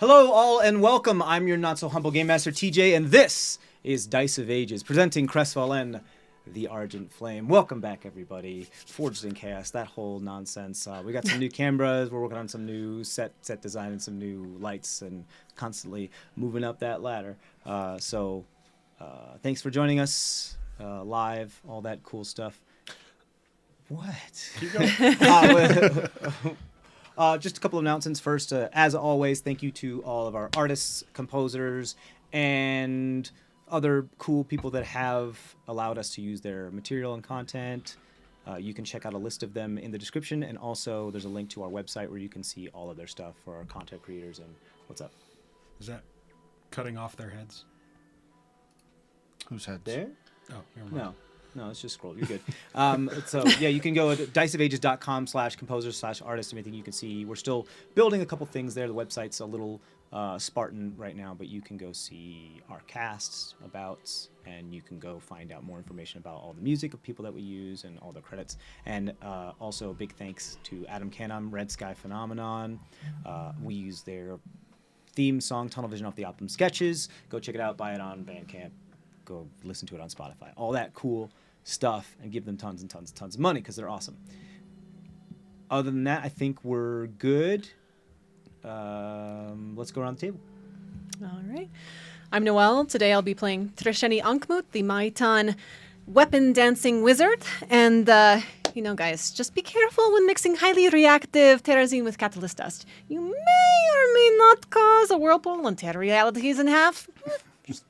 Hello all and welcome. I'm your not so humble game master TJ, and this is Dice of Ages presenting CrestVahllen, the Argent Flame. Welcome back, everybody. Forged in Chaos, that whole nonsense. We got some new cameras. We're working on some new set design and some new lights, and constantly moving up that ladder. So thanks for joining us live. All that cool stuff. What? Keep going. Just a couple of announcements first. As always, thank you to all of our artists, composers, and other cool people that have allowed us to use their material and content. You can check out a list of them in the description, and also there's a link to our website where you can see all of their stuff for our content creators. And what's up? Is that cutting off their heads? Whose heads? There? Oh, never mind. No, it's just scroll. You're good. So, yeah, you can go at diceofages.com/composer/artist. Everything you can see. We're still building a couple things there. The website's a little Spartan right now, but you can go see our casts, abouts, and you can go find out more information about all the music of people that we use and all the credits. And also, big thanks to Adam Canham, Red Sky Phenomenon. We use their theme song, Tunnel Vision, off the album Sketches. Go check it out. Buy it on Bandcamp. Go listen to it on Spotify. All that cool stuff, and give them tons and tons and tons of money because they're awesome. Other than that, I think we're good. Let's go around the table. All right. I'm Noelle. Today I'll be playing Tresheni Ankmut, the Maitan weapon dancing wizard. And, guys, just be careful when mixing highly reactive terrazine with catalyst dust. You may or may not cause a whirlpool and tear realities in half. Just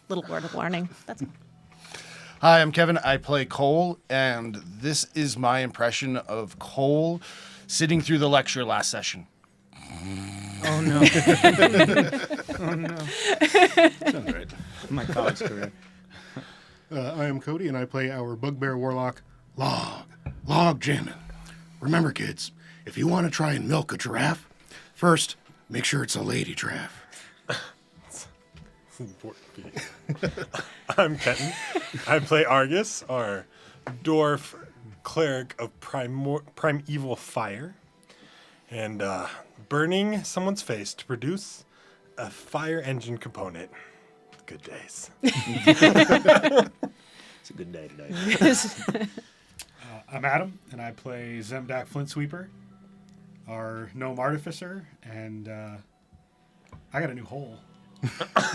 little word of warning. That's all. Hi, I'm Kevin. I play Cole, and this is my impression of Cole sitting through the lecture last session. Oh, no. Oh, no. Sounds right. My college career. I am Cody, and I play our bugbear warlock, Log Jammin'. Remember, kids, if you want to try and milk a giraffe, first, make sure it's a lady giraffe. I'm Kenton. I play Argos, our dwarf cleric of primeval fire, and burning someone's face to produce a fire engine component. Good days. It's a good day today. I'm Adam, and I play Zemdak Flintsweeper, our gnome artificer, and I got a new hole.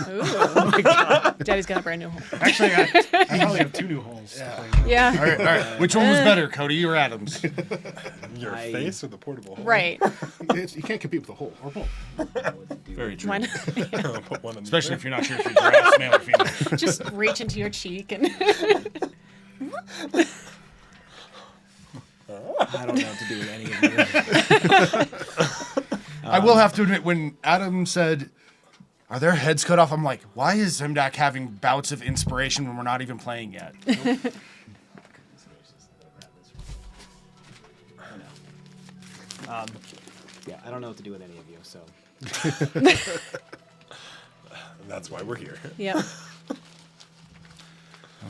Ooh. Oh my God. Daddy's got a brand new hole. Actually, I probably have two new holes. Yeah. All right. Which one was better, Cody or Adams? Your face or the portable hole? Right. You can't compete with the hole or both. Very true. Why not? Put one in Especially there. if you're not sure if you're giraffes, male or female. Just reach into your cheek and I don't know what to do with any of you. I will have to admit, when Adam said, "Are their heads cut off?" I'm like, why is Zemdak having bouts of inspiration when we're not even playing yet? Yeah, I don't know what to do with any of you, so. And that's why we're here. yeah. Well,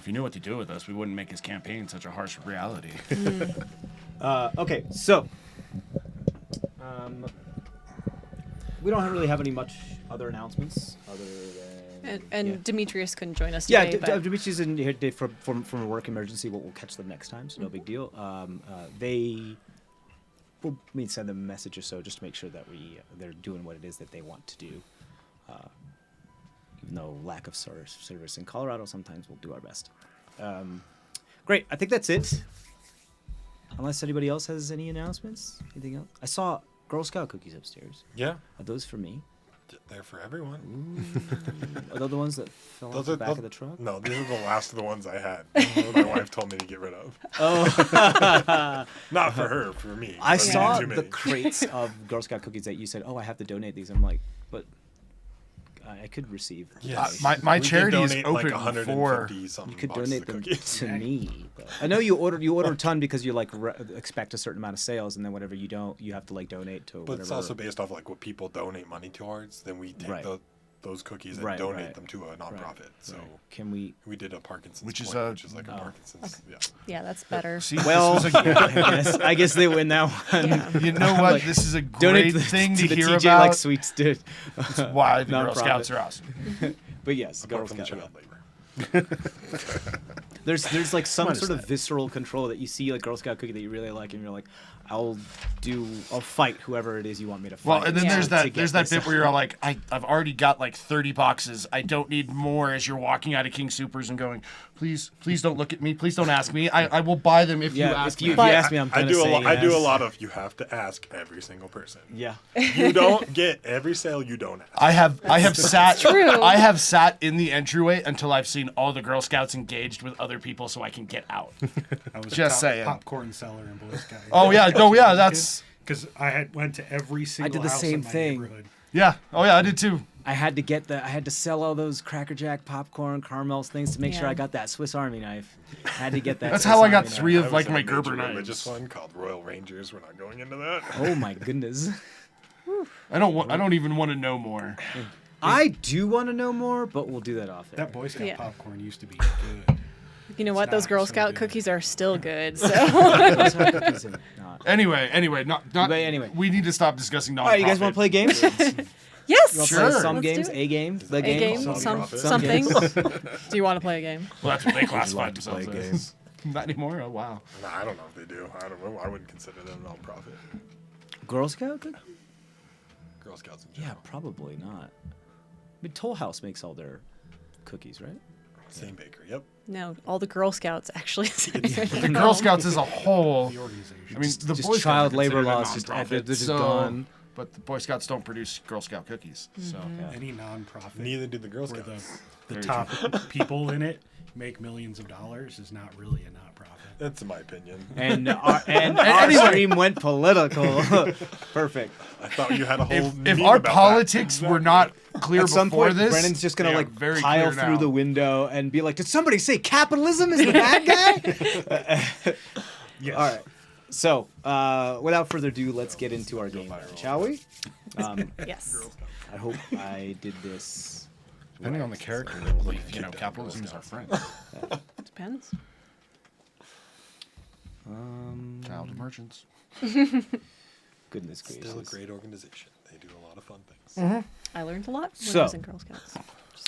if you knew what to do with us, we wouldn't make his campaign such a harsh reality. Okay, so. We don't really have any much other announcements other than. And yeah. Demetrius couldn't join us Yeah, today. but Dimitri's in here today from a work emergency. We'll catch them next time, so no big deal. We'll send them a message or so just to make sure that they're doing what it is that they want to do. Even though lack of service in Colorado, sometimes we'll do our best. Great, I think that's it. Unless anybody else has any announcements, anything else? I saw Girl Scout cookies upstairs. Yeah, Are those for me? they're for everyone. Are those the ones that fell off the back of the truck? No, these are the last of the ones I had. My wife told me to get rid of. Oh. Not for her, for me. I For me, saw too the many. crates of Girl Scout cookies that you said, "Oh, I have to donate these." I'm like, but I could receive. Yes. My We could charity is donate open like 150 something You could boxes donate of them cookies. to me. But I know you order a ton because you like expect a certain amount of sales, and then whatever you don't, you have to like donate to. But whatever. it's also based off like what people donate money towards. Then we take Right. the those cookies and Right, donate right. them to a nonprofit. So Can we? we did a Parkinson's Which is point, a- which is like a Parkinson's. Yeah. Yeah, that's better. See, Well, this is a, I guess they win that one. Yeah. you know what? Like, This is a Donate great thing to the hear TJ about. like sweets did. That's why the Girl Nonprofit. Scouts are awesome. But yes, Girl Apart from the Scout. child labor. There's like some Minus sort of that. visceral control that you see like Girl Scout cookie that you really like, and you're like, I'll fight whoever it is you want me to fight. Well, and then Yeah. there's to that get there's that this bit where you're all like, I've already got like 30 boxes. I don't need more. As you're walking out of King Supers and going, please don't look at me. Please don't ask me. I will buy them if you Yeah, ask if you, me. if you But- ask me, I'm I gonna do say I do a yes. lot of. You have to ask every single person. Yeah. You don't get every sale. You don't ask. I have sat true. I have sat in the entryway until I've seen all the Girl Scouts engaged with other people so I can get out. I was Just saying. popcorn seller in Boy Scout. Oh yeah, no yeah, that's because I went to every single the house same in my thing. neighborhood. yeah. Oh yeah, I did too. I had to sell all those Cracker Jack popcorn caramels things to make sure Yeah. I got that Swiss Army knife. I had to get that. That's Swiss how I got Army knife. 3 I of was like in my a major Gerber religious knives. one called Royal Rangers. We're not going into that. Oh my goodness. I don't even want to know more. I do want to know more, but we'll do that off air. That Boy Scout Yeah. popcorn used to be good. You know what? Those not Girl so Scout good. cookies are still good. So Those are cookies and not. Anyway, not But anyway. we need to stop discussing non. All right, you guys want to play games? You yes, wanna Sure. play some Let's do games, it. a game, the that game. game, Some some profit. something. games. Do you want to play a game? Well, that's what they classify like to play themselves as. Not anymore. Oh wow. Nah, I don't know if they do. I don't know. I wouldn't consider them non-profit. Girl Scout cookie? Girl Scouts in Yeah, general. probably not. I mean, Toll House makes all their cookies, right? Same bakery. Yep. No, all the Girl Scouts actually. The Girl Scouts as a whole. The organization. I mean, the just Boy Scouts child are labor considered a laws just- nonprofit, they're just so- gone. But the Boy Scouts don't produce Girl Scout cookies. So any nonprofit Neither do the Girl where Scouts. the Very top people in it make millions of dollars is not really a nonprofit. That's my opinion. And our stream went political. Perfect. I thought you had a whole. if meme our about politics that. were not clear At some before point, this, Brennan's just gonna they are like very pile clear through now. the window and be like, "Did somebody say capitalism is the bad guy?" Yes. All right. So, without further ado, let's get into our game, shall we? Yes. I hope I did this. Depending on the character, capitalism is our friend. Depends. Child of merchants. Goodness gracious. Still a great organization. They do a lot of fun things. I learned a lot when So- I was in Girl Scouts.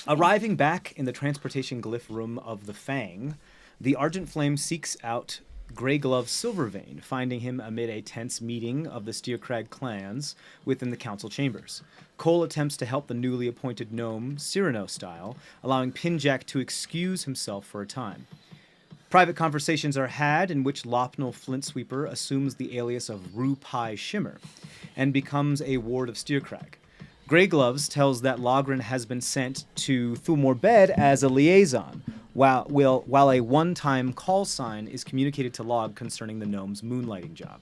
Arriving back in the transportation glyph room of the Fang, the Argent Flame seeks out Grey Glove Silvervein, finding him amid a tense meeting of the Steercrag clans within the council chambers. Cole attempts to help the newly appointed gnome, Cyrano style, allowing Pinjack to excuse himself for a time. Private conversations are had in which Lopnel Flintsweeper assumes the alias of Rue Pie Shimmer and becomes a ward of Steercrag. Grey Gloves tells that Logren has been sent to Thumor Bed as a liaison, while a one-time call sign is communicated to Log concerning the gnome's moonlighting job.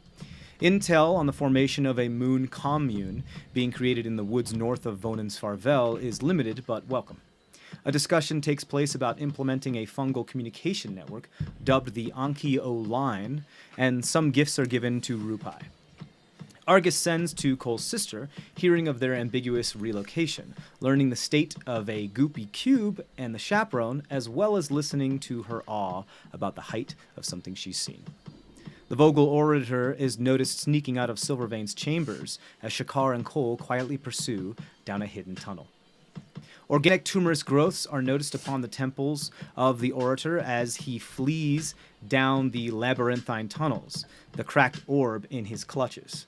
Intel on the formation of a moon commune being created in the woods north of Vonen's Farvel is limited but welcome. A discussion takes place about implementing a fungal communication network dubbed the Anki-O Line, and some gifts are given to Rupai. Argus sends to Cole's sister, hearing of their ambiguous relocation, learning the state of a goopy cube and the chaperone, as well as listening to her awe about the height of something she's seen. The Vogel orator is noticed sneaking out of Silvervein's chambers as Shakar and Cole quietly pursue down a hidden tunnel. Organic tumorous growths are noticed upon the temples of the orator as he flees down the labyrinthine tunnels, the cracked orb in his clutches.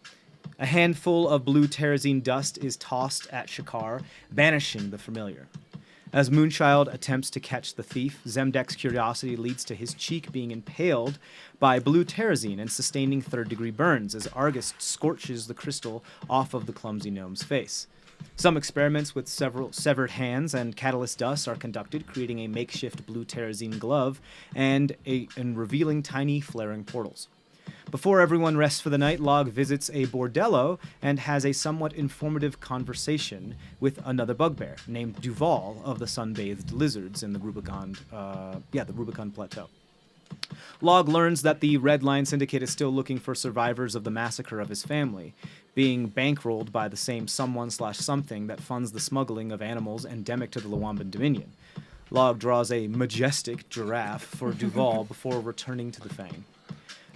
A handful of blue terrazine dust is tossed at Shakar, banishing the familiar. As Moonchild attempts to catch the thief, Zemdek's curiosity leads to his cheek being impaled by blue terrazine and sustaining third-degree burns as Argus scorches the crystal off of the clumsy gnome's face. Some experiments with several severed hands and catalyst dust are conducted, creating a makeshift blue terrazine glove and revealing tiny flaring portals. Before everyone rests for the night, Log visits a bordello and has a somewhat informative conversation with another bugbear named Duval of the Sunbathed Lizards in the Rubicon Plateau. Log learns that the Red Line Syndicate is still looking for survivors of the massacre of his family, being bankrolled by the same someone/something that funds the smuggling of animals endemic to the Luamban Dominion. Log draws a majestic giraffe for Duval before returning to the Fang.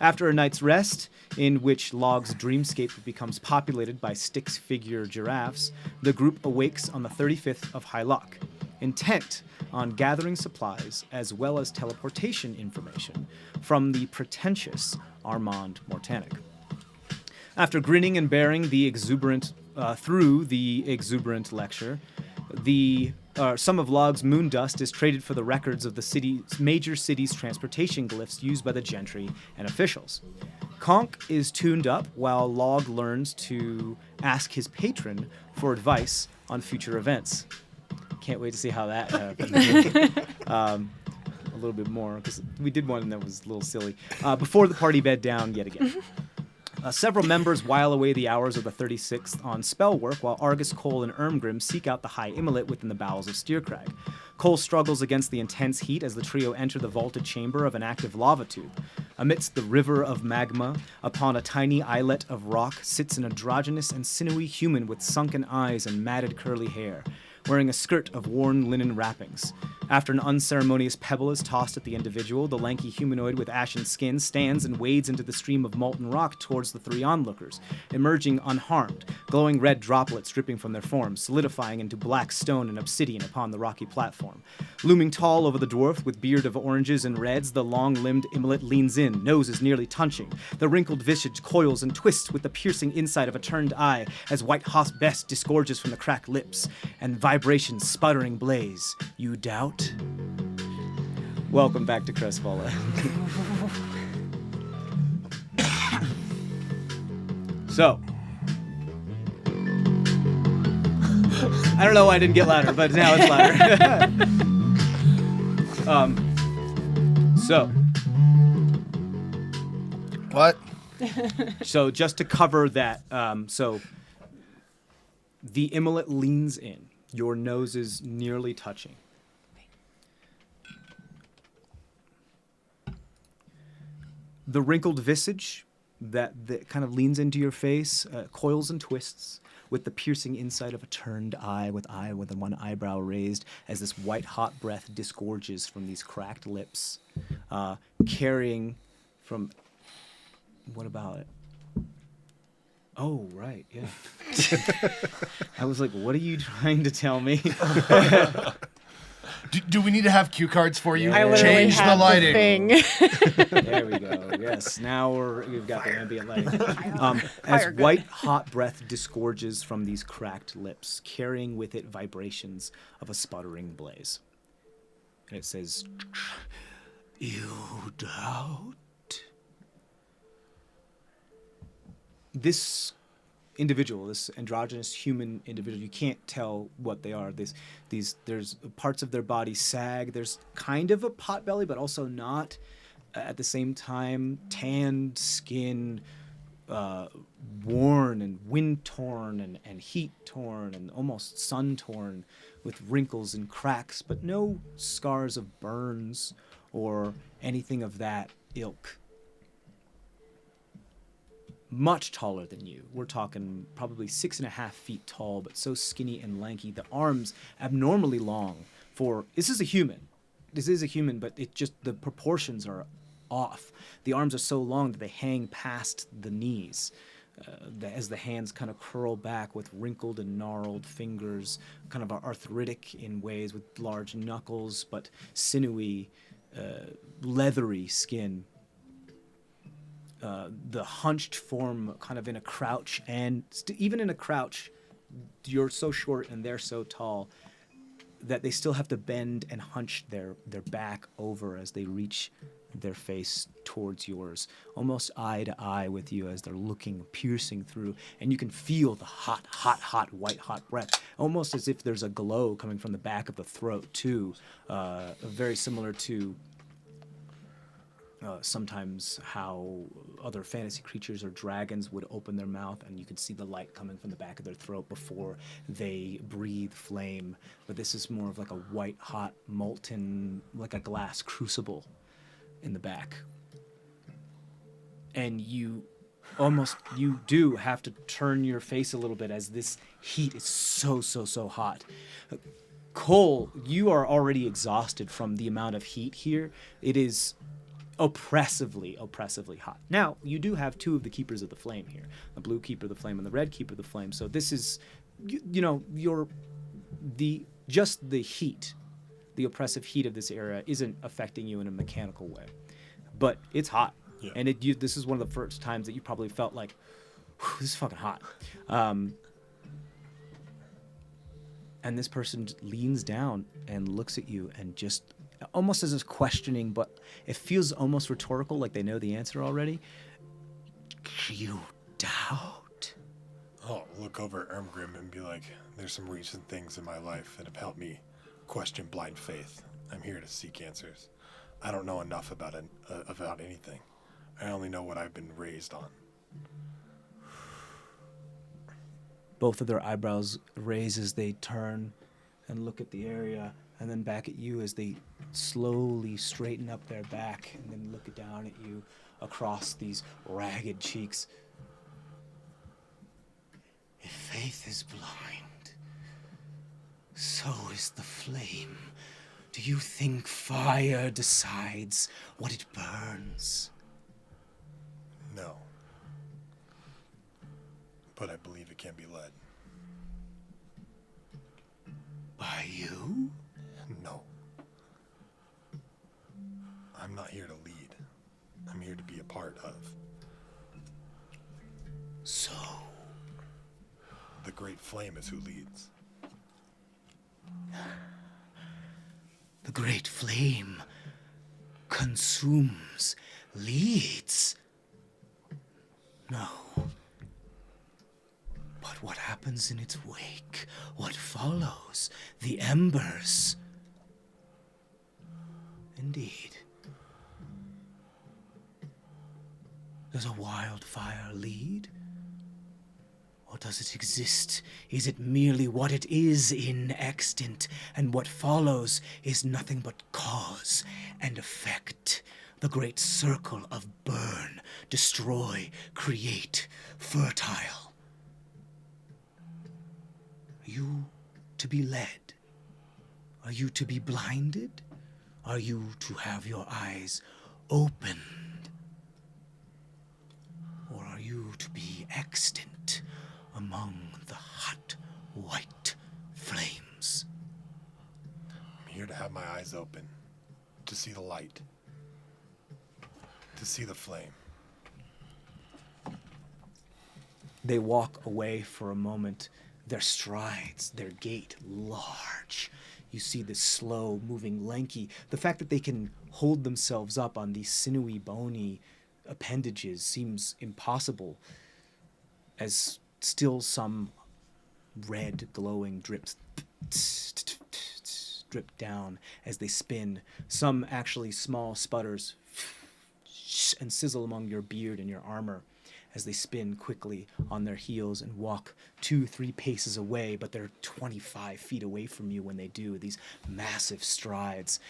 After a night's rest, in which Log's dreamscape becomes populated by Styx-figure giraffes, the group awakes on the 35th of Hylock, intent on gathering supplies as well as teleportation information from the pretentious Armand Mortanic. After grinning and bearing the exuberant through the exuberant lecture, some of Log's moon dust is traded for the records of the major city's transportation glyphs used by the gentry and officials. Conk is tuned up while Log learns to ask his patron for advice on future events. Can't wait to see how that happens. A little bit more, because we did one that was a little silly. Before the party bed down yet again. Several members while away the hours of the 36th on spell work, while Argus, Cole, and Ermgrim seek out the High Immolate within the bowels of Steercrag. Cole struggles against the intense heat as the trio enter the vaulted chamber of an active lava tube. Amidst the river of magma, upon a tiny islet of rock, sits an androgynous and sinewy human with sunken eyes and matted curly hair, wearing a skirt of worn linen wrappings. After an unceremonious pebble is tossed at the individual, the lanky humanoid with ashen skin stands and wades into the stream of molten rock towards the three onlookers, emerging unharmed, glowing red droplets dripping from their forms, solidifying into black stone and obsidian upon the rocky platform. Looming tall over the dwarf, with beard of oranges and reds, the long-limbed Immolate leans in, noses nearly touching. The wrinkled visage coils and twists with the piercing inside of a turned eye as white hot best disgorges from the cracked lips, and vibrations sputtering blaze. You doubt? Welcome back to CrestVahllen. So, I don't know why I didn't get louder, but now it's louder. What? So just to cover that, so the Immolate leans in. Your nose is nearly touching. The wrinkled visage that kind of leans into your face coils and twists with the piercing inside of a turned eye with one eyebrow raised as this white-hot breath disgorges from these cracked lips, carrying from... What about it? Oh, right, yeah. I was like, what are you trying to tell me? Do we need to have cue cards for you? I literally Change the have lighting. thing. There we go. Yes, now we've got the ambient lighting. As white, hot breath disgorges from these cracked lips, carrying with it vibrations of a sputtering blaze. And it says, "You doubt?" This individual, this androgynous human individual, you can't tell what they are. There's parts of their body sag. There's kind of a pot belly, but also not. At the same time, tanned skin, worn and wind torn and heat torn and almost sun torn, with wrinkles and cracks, but no scars of burns or anything of that ilk. Much taller than you. We're talking probably 6.5 feet tall, but so skinny and lanky. The arms abnormally long for... This is a human, but the proportions are off. The arms are so long that they hang past the knees as the hands kind of curl back with wrinkled and gnarled fingers, kind of arthritic in ways with large knuckles, but sinewy, leathery skin. The hunched form kind of in a crouch, and even in a crouch, you're so short and they're so tall that they still have to bend and hunch their back over as they reach their face towards yours, almost eye to eye with you as they're looking, piercing through, and you can feel the hot, white hot breath, almost as if there's a glow coming from the back of the throat too, very similar to sometimes how other fantasy creatures or dragons would open their mouth and you could see the light coming from the back of their throat before they breathe flame. But this is more of like a white, hot, molten, like a glass crucible in the back. And you do have to turn your face a little bit as this heat is so hot. Cole, you are already exhausted from the amount of heat here. It is oppressively hot. Now, you do have two of the Keepers of the Flame here, the blue Keeper of the Flame and the red Keeper of the Flame. So this is, just the heat, the oppressive heat of this area isn't affecting you in a mechanical way. But it's hot. Yeah. And this is one of the first times that you probably felt like, this is fucking hot. And this person leans down and looks at you and just almost as is questioning, but it feels almost rhetorical, like they know the answer already. You doubt? I'll look over at Ermgrim and be like, there's some recent things in my life that have helped me question blind faith. I'm here to seek answers. I don't know enough about anything. I only know what I've been raised on. Both of their eyebrows raise as they turn and look at the area, and then back at you as they slowly straighten up their back and then look down at you across these ragged cheeks. If faith is blind, so is the flame. Do you think fire decides what it burns? No. But I believe it can be led. By you? No. I'm not here to lead. I'm here to be a part of. So? The great flame is who leads. The great flame consumes, leads. No. But what happens in its wake? What follows? The embers. Indeed. Does a wildfire lead? Or does it exist? Is it merely what it is in extant, and what follows is nothing but cause and effect? The great circle of burn, destroy, create, fertile. Are you to be led? Are you to be blinded? Are you to have your eyes opened? Or are you to be extant among the hot white flames? I'm here to have my eyes open, to see the light, to see the flame. They walk away for a moment, their strides, their gait large. You see this slow moving lanky. The fact that they can hold themselves up on these sinewy, bony appendages seems impossible, as still some red glowing drips drip down as they spin. Some actually small sputters and sizzle among your beard and your armor as they spin quickly on their heels and walk 2-3 paces away, but they're 25 feet away from you when they do these massive strides.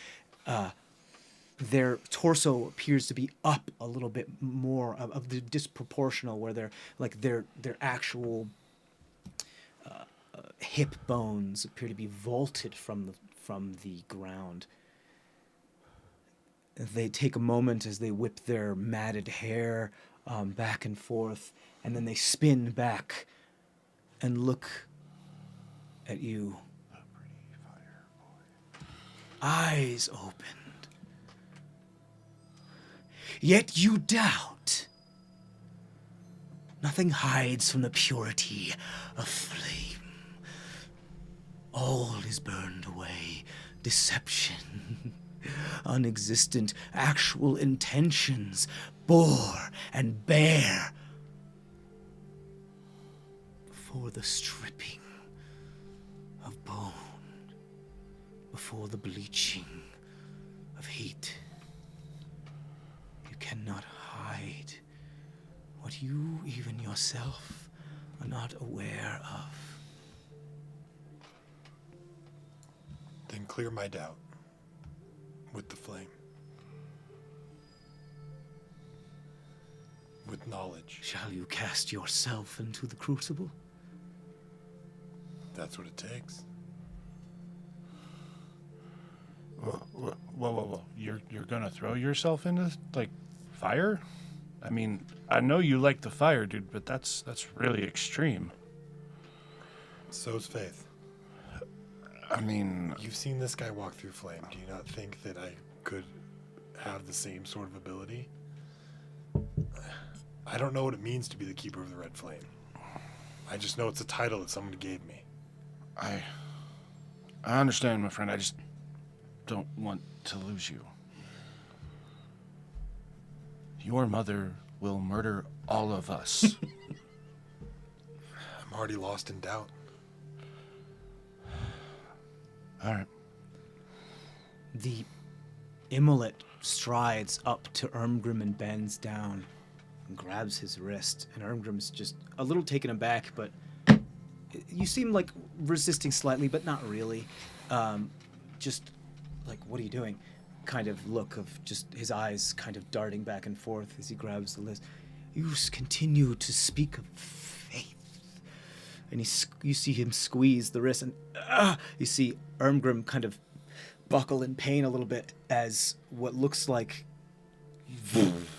Their torso appears to be up a little bit more of the disproportional, where they're like their actual hip bones appear to be vaulted from the ground. They take a moment as they whip their matted hair back and forth, and then they spin back and look at you. Eyes opened. Yet you doubt. Nothing hides from the purity of flame. All is burned away. Deception, unexistent, actual intentions, bore and bare. Before the stripping of bone, before the bleaching of heat, you cannot hide what you, even yourself, are not aware of. Then clear my doubt with the flame. knowledge. Shall you cast yourself into the crucible? That's what it takes. Whoa. You're gonna throw yourself into, like, fire? I mean, I know you like the fire, dude, but that's really extreme. So's faith. I mean... You've seen this guy walk through flame. Do you not think that I could have the same sort of ability? I don't know what it means to be the keeper of the red flame. I just know it's a title that someone gave me. I understand, my friend. I just don't want to lose you. Your mother will murder all of us. I'm already lost in doubt. All right. The Immolate strides up to Ermgrim and bends down and grabs his wrist. And Ermgrim's just a little taken aback, but you seem like resisting slightly, but not really. Just like, what are you doing? Kind of look of just his eyes kind of darting back and forth as he grabs the list. You continue to speak of faith. And you see him squeeze the wrist, and you see Ermgrim kind of buckle in pain a little bit as what looks like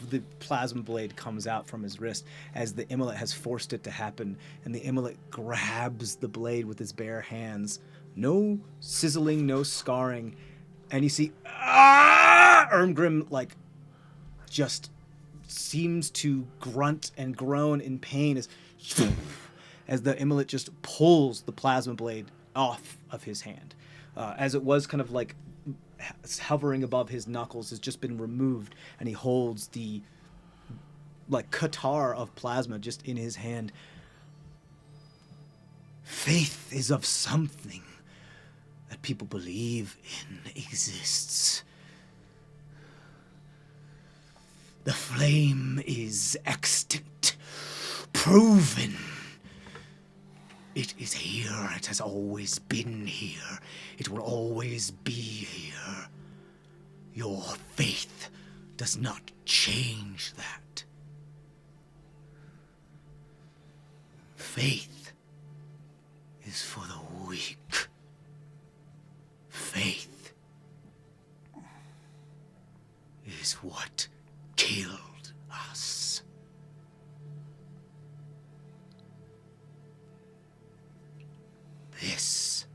the plasma blade comes out from his wrist as the Immolate has forced it to happen, and the Immolate grabs the blade with his bare hands. No sizzling, no scarring, and you see Ermgrim like just seems to grunt and groan in pain as the Immolate just pulls the plasma blade off of his hand. As it was kind of like hovering above his knuckles has just been removed, and he holds the like qatar of plasma just in his hand. Faith is of something that people believe in exists. The flame is extant, proven. It is here. It has always been here. It will always be here. Your faith does not change that. Faith is for the weak. Faith is what killed us. This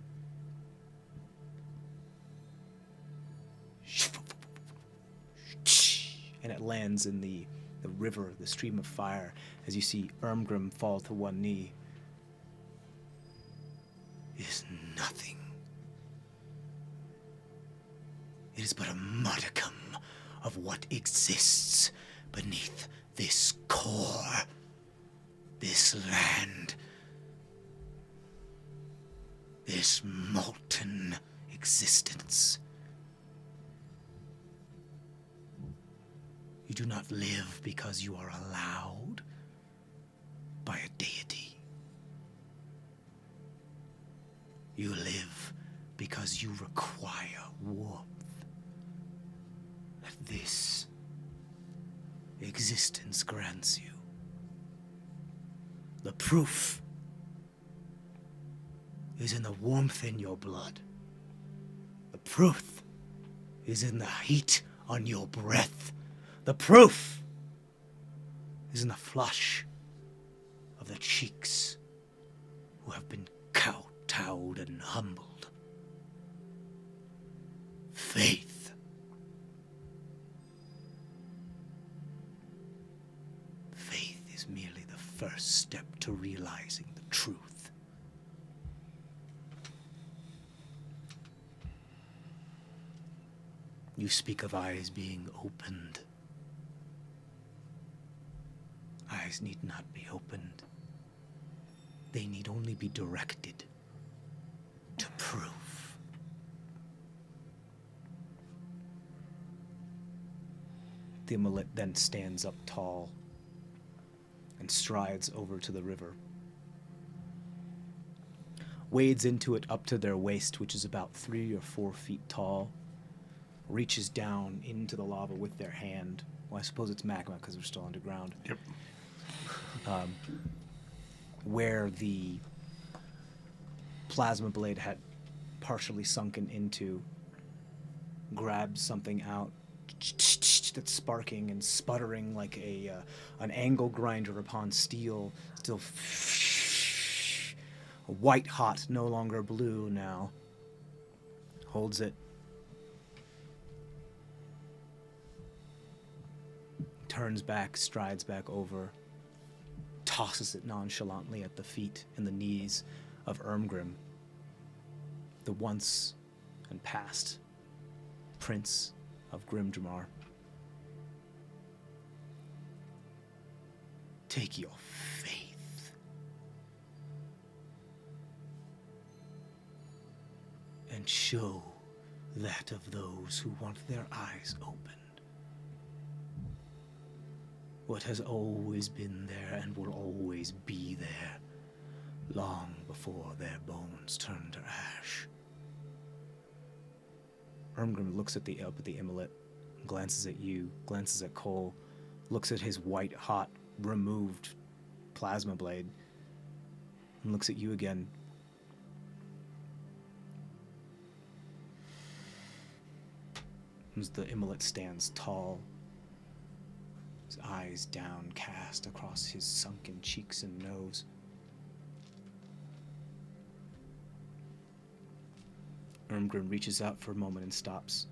and it lands in the river, the stream of fire, as you see Ermgrim fall to one knee. Is nothing. It is but a modicum of what exists beneath this core, this land, this molten existence. You do not live because you are allowed by a deity. You live because you require warmth. That this existence grants you. The proof is in the warmth in your blood. The proof is in the heat on your breath. The proof is in the flush of the cheeks who have been kowtowed and humbled. Faith. Faith is merely the first step to realizing the truth. You speak of eyes being opened. Eyes need not be opened. They need only be directed to proof. The Immolate then stands up tall and strides over to the river. Wades into it up to their waist, which is about 3 or 4 feet tall. Reaches down into the lava with their hand. Well, I suppose it's magma because they're still underground. Yep. where the plasma blade had partially sunken into, grabs something out that's sparking and sputtering like an angle grinder upon steel, still white hot, no longer blue now. Holds it. Turns back, strides back over, tosses it nonchalantly at the feet and the knees of Ermgrim, the once and past Prince of Grimdramar. Take your faith and show that of those who want their eyes opened. What has always been there and will always be there, long before their bones turn to ash. Ermgrim looks up at the Immolate, glances at you, glances at Cole, looks at his white, hot, removed plasma blade, and looks at you again. As the Immolate stands tall, his eyes downcast across his sunken cheeks and nose. Ermgrim reaches out for a moment and stops.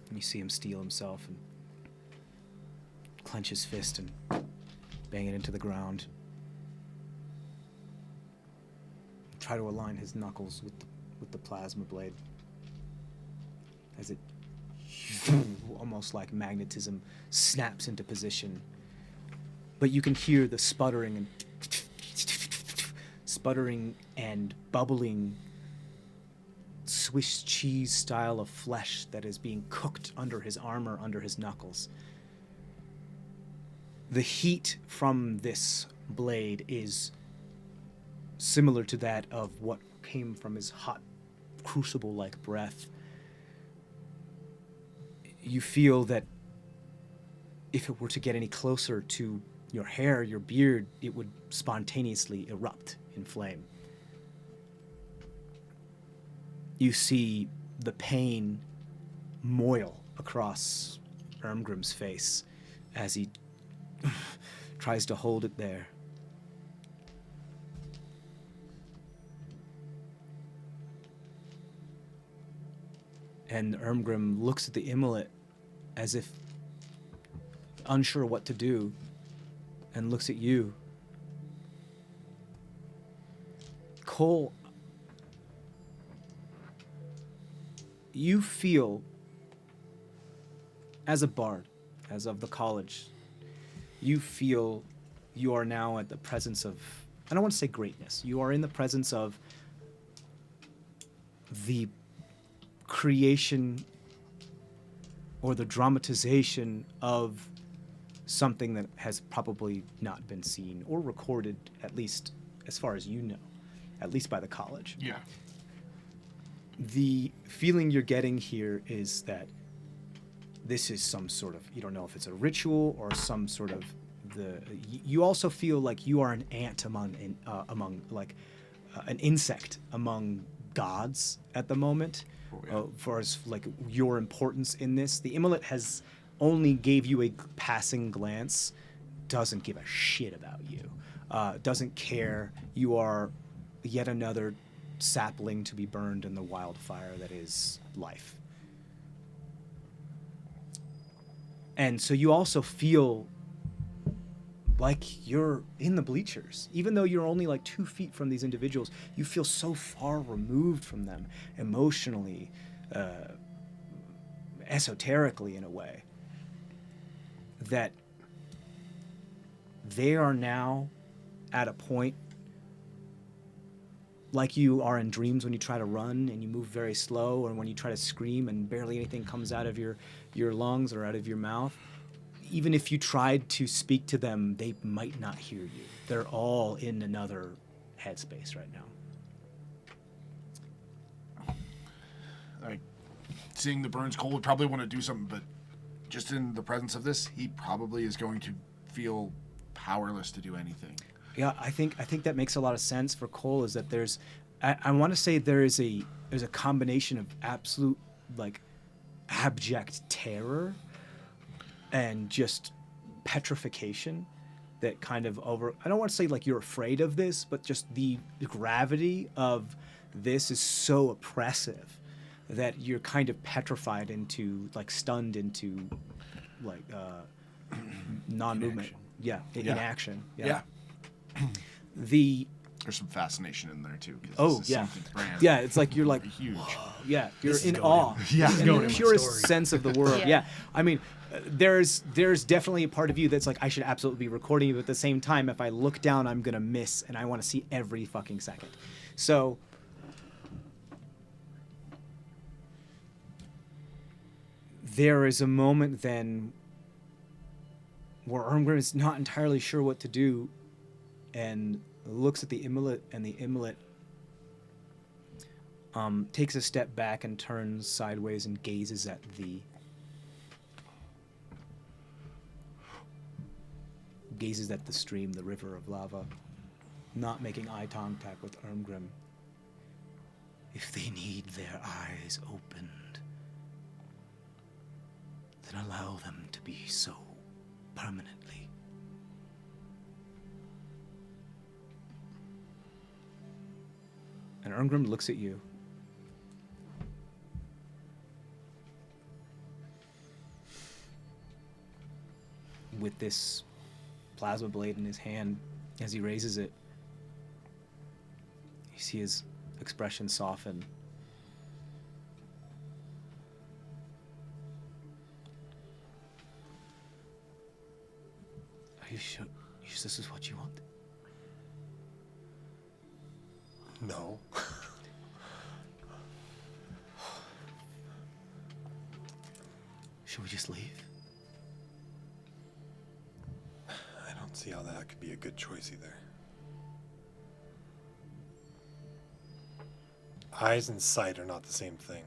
And you see him steel himself and clench his fist and bang it into the ground. Try to align his knuckles with the plasma blade as it almost like magnetism snaps into position. But you can hear the sputtering and bubbling Swiss cheese style of flesh that is being cooked under his armor, under his knuckles. The heat from this blade is similar to that of what came from his hot crucible-like breath. You feel that if it were to get any closer to your hair, your beard, it would spontaneously erupt in flame. You see the pain moil across Ermgrim's face as he tries to hold it there. And Ermgrim looks at the Immolate as if unsure what to do, and looks at you. Cole, you feel, as a bard, as of the college, you feel you are now at the presence of, I don't want to say greatness, you are in the presence of the creation or the dramatization of something that has probably not been seen or recorded, at least as far as you know, at least by the college. Yeah. The feeling you're getting here is that this is some sort of, you don't know if it's a ritual or some sort of you also feel like you are an ant among an insect among gods at the moment. For as like your importance in this, the Immolate has only gave you a passing glance, doesn't give a shit about you, doesn't care. You are yet another sapling to be burned in the wildfire that is life. And so you also feel like you're in the bleachers. Even though you're only like 2 feet from these individuals, you feel so far removed from them emotionally, esoterically in a way, that they are now at a point like you are in dreams when you try to run and you move very slow, or when you try to scream and barely anything comes out of your lungs or out of your mouth. Even if you tried to speak to them, they might not hear you. They're all in another headspace right now. Seeing the burns, Cole would probably want to do something, but just in the presence of this, he probably is going to feel powerless to do anything. Yeah, I think that makes a lot of sense for Cole. Is that I want to say there's a combination of absolute like abject terror and just petrification that kind of I don't want to say like you're afraid of this, but just the gravity of this is so oppressive that you're kind of petrified into like stunned into like non-movement. Inaction. Yeah. There's some fascination in there too. 'Cause Oh this is yeah, something brand yeah. It's like you're like huge. yeah, you're This is in going awe. Yeah. in going the in my purest story. sense of the word. Yeah. Yeah. I mean, there's definitely a part of you that's like I should absolutely be recording you, but at the same time, if I look down, I'm gonna miss, and I want to see every fucking second. So. There is a moment then where Irmgrim is not entirely sure what to do and looks at the Immolate, and the Immolate takes a step back and turns sideways and gazes at the stream, the river of lava, not making eye contact with Irmgrim. If they need their eyes opened, then allow them to be so permanently. And Irmgrim looks at you. With this plasma blade in his hand, as he raises it, you see his expression soften. Are you sure this is what you want? No. Should we just leave? I don't see how that could be a good choice either. Eyes and sight are not the same thing.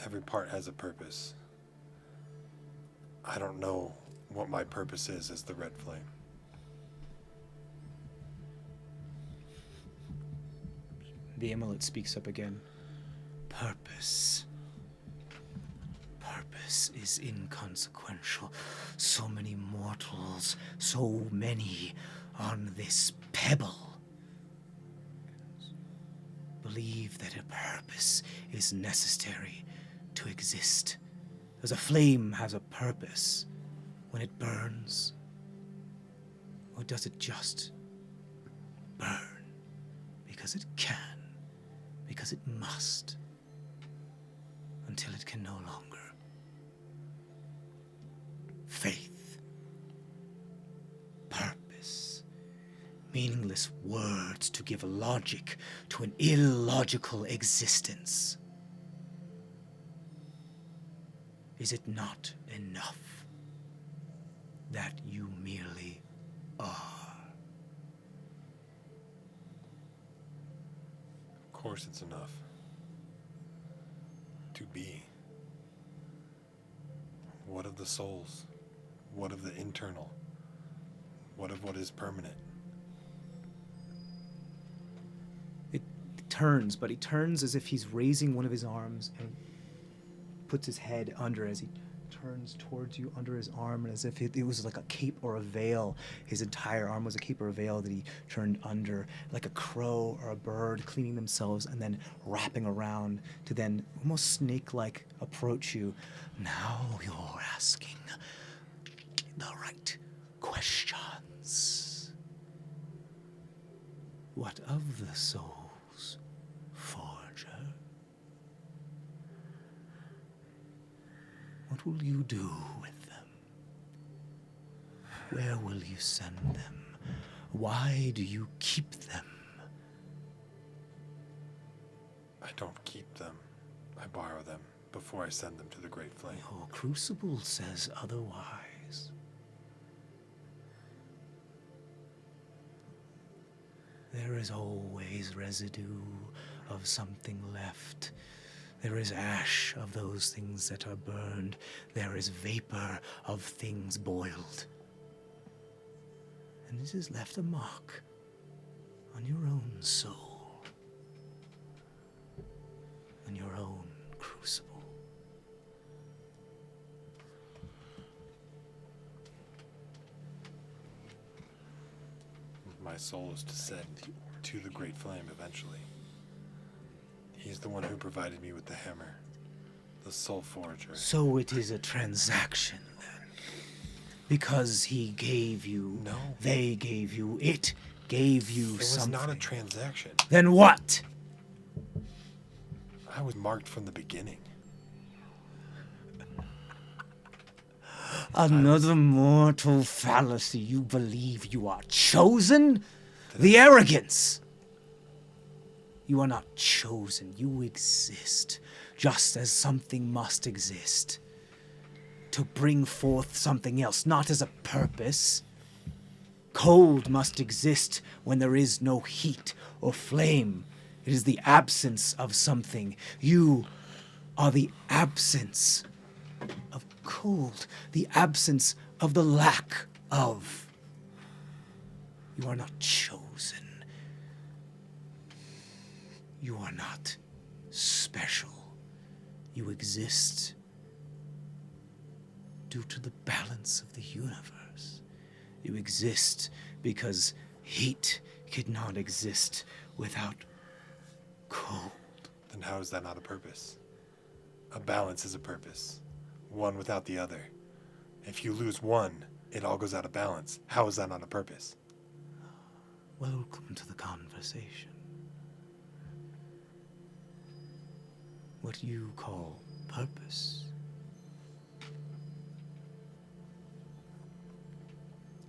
Every part has a purpose. I don't know what my purpose is as the Red Flame. The Immolate speaks up again. Purpose. Purpose is inconsequential. So many mortals, so many on this pebble believe that a purpose is necessary to exist. As a flame has a purpose when it burns, or does it just burn because it can, because it must, until it can no longer? Faith, purpose, meaningless words to give logic to an illogical existence. Is it not enough that you merely are? Of course it's enough. To be. What of the souls? What of the internal? What of what is permanent? It turns, but he turns as if he's raising one of his arms and puts his head under as he turns towards you under his arm, and as if it was like a cape or a veil. His entire arm was a cape or a veil that he turned under, like a crow or a bird cleaning themselves and then wrapping around to then almost snake-like approach you. Now you're asking the right questions. What of the souls, Forger? What will you do with them? Where will you send them? Why do you keep them? I don't keep them. I borrow them before I send them to the Great Flame. Your crucible says otherwise. There is always residue of something left There is ash of those things that are burned. There is vapor of things boiled. And this has left a mark on your own soul, on your own crucible. My soul is to send to the Great Flame eventually. He's the one who provided me with the hammer, the Soul Forger. So it is a transaction, then. Because he gave you, No. they gave you, it gave you It was something. not a transaction. Then what? I was marked from the beginning. Another mortal fallacy. You believe you are chosen? The arrogance. You are not chosen. You exist, just as something must exist. To bring forth something else, not as a purpose. Cold must exist when there is no heat or flame. It is the absence of something. You are the absence of cold, the absence of the lack of. You are not chosen. You are not special. You exist due to the balance of the universe. You exist because heat cannot exist without cold. Then how is that not a purpose? A balance is a purpose. One without the other. If you lose one, it all goes out of balance. How is that not a purpose? Welcome to the conversation. What you call purpose,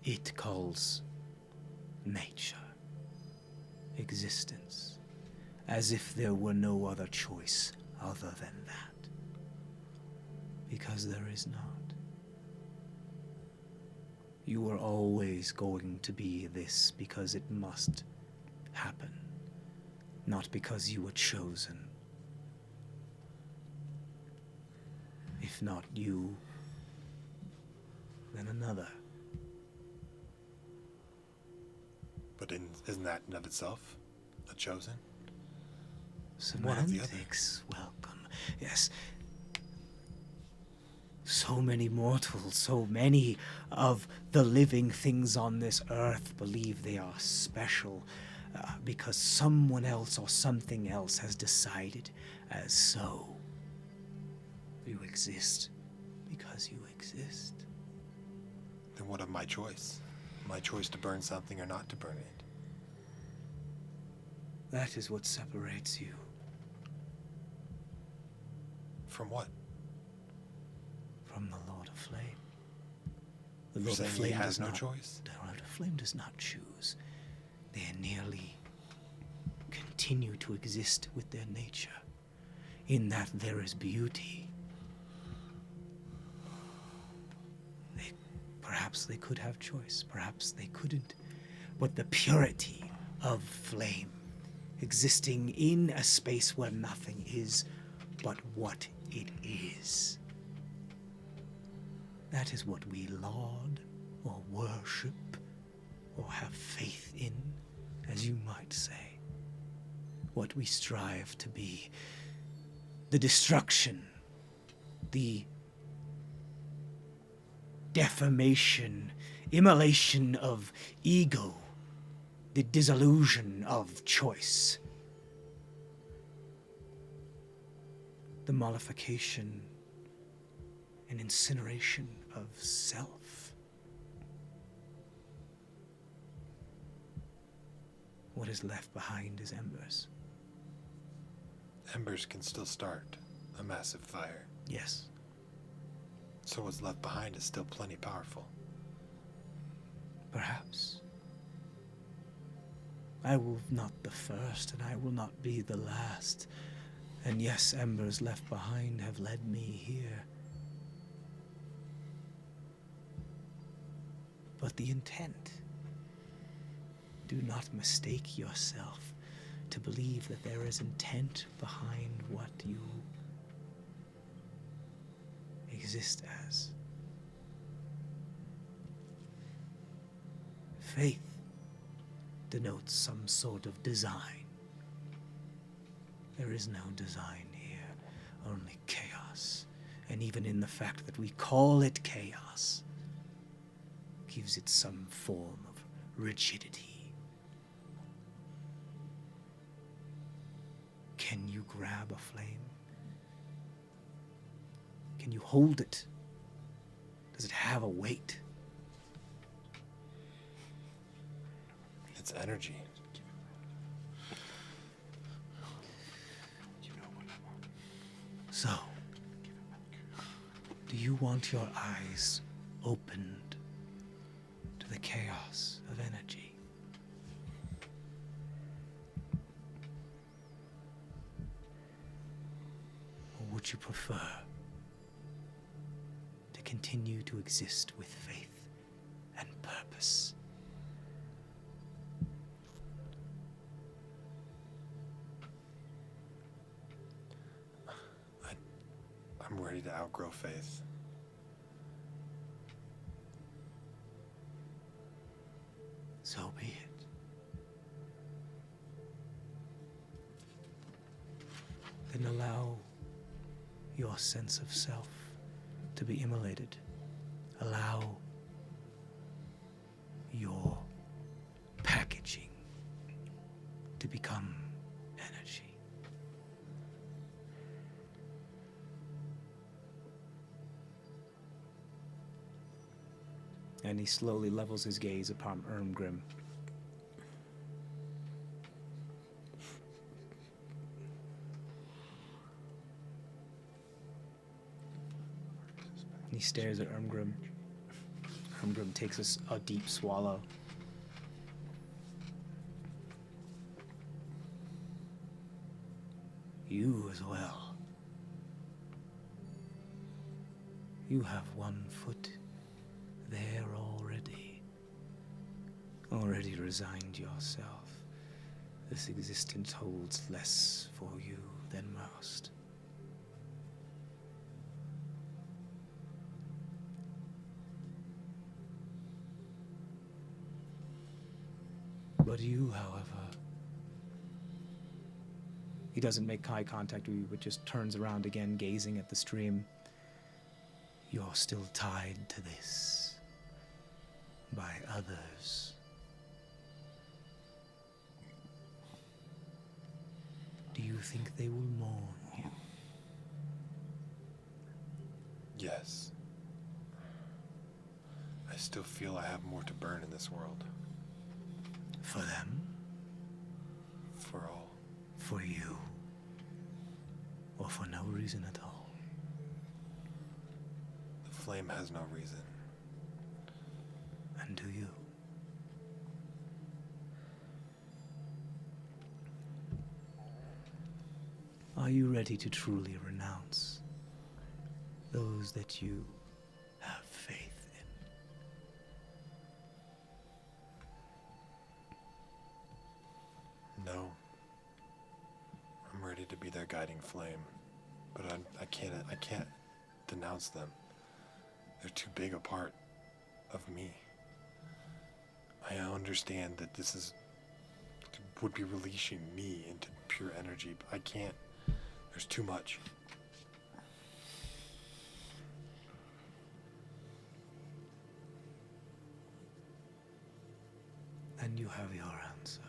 it calls nature, existence, as if there were no other choice other than that. Because there is not. You are always going to be this because it must happen, not because you were chosen. If not you, then another. But isn't that in of itself a chosen? One of the other. Semantics, welcome. Yes. So many mortals, so many of the living things on this earth believe they are special because someone else or something else has decided as so. You exist because you exist. Then what of my choice? My choice to burn something or not to burn it? That is what separates you. From what? From the Lord of Flame. The You're Lord of saying Flame he has does no not, choice? The Lord of Flame does not choose. They nearly continue to exist with their nature, in that there is beauty. Perhaps they could have choice, perhaps they couldn't. But the purity of flame, existing in a space where nothing is but what it is. That is what we laud, or worship, or have faith in, as you might say. What we strive to be. The destruction, the defamation, immolation of ego, the disillusion of choice, the mollification and incineration of self. What is left behind is embers. Embers can still start a massive fire. Yes. So what's left behind is still plenty powerful. Perhaps. I will not the first, and I will not be the last. And yes, embers left behind have led me here. But the intent. Do not mistake yourself to believe that there is intent behind what you exist as. Faith denotes some sort of design. There is no design here, only chaos. And even in the fact that we call it chaos, gives it some form of rigidity. Can you grab a flame? Can you hold it? Does it have a weight? It's energy. So, do you want your eyes opened to the chaos of energy? Or would you prefer to continue to exist with faith and purpose? I'm ready to outgrow faith. So be it. Then allow your sense of self to be immolated. Allow your packaging to become energy. And he slowly levels his gaze upon Ermgrim. And he stares at Ermgrim. Ermgrim takes a deep swallow. You as well. You have one foot there already. Already resigned yourself. This existence holds less for you than most. But you, however, he doesn't make eye contact with you, but just turns around again, gazing at the stream. You're still tied to this by others. Do you think they will mourn you? Yes. I still feel I have more to burn in this world. For them? For all. For you? Or for no reason at all? The flame has no reason. And do you? Are you ready to truly renounce those that you have faith in? No. I'm ready to be their guiding flame, but I can't denounce them. They're too big a part of me. I understand that this would be releasing me into pure energy, but I can't. There's too much. And you have your answer.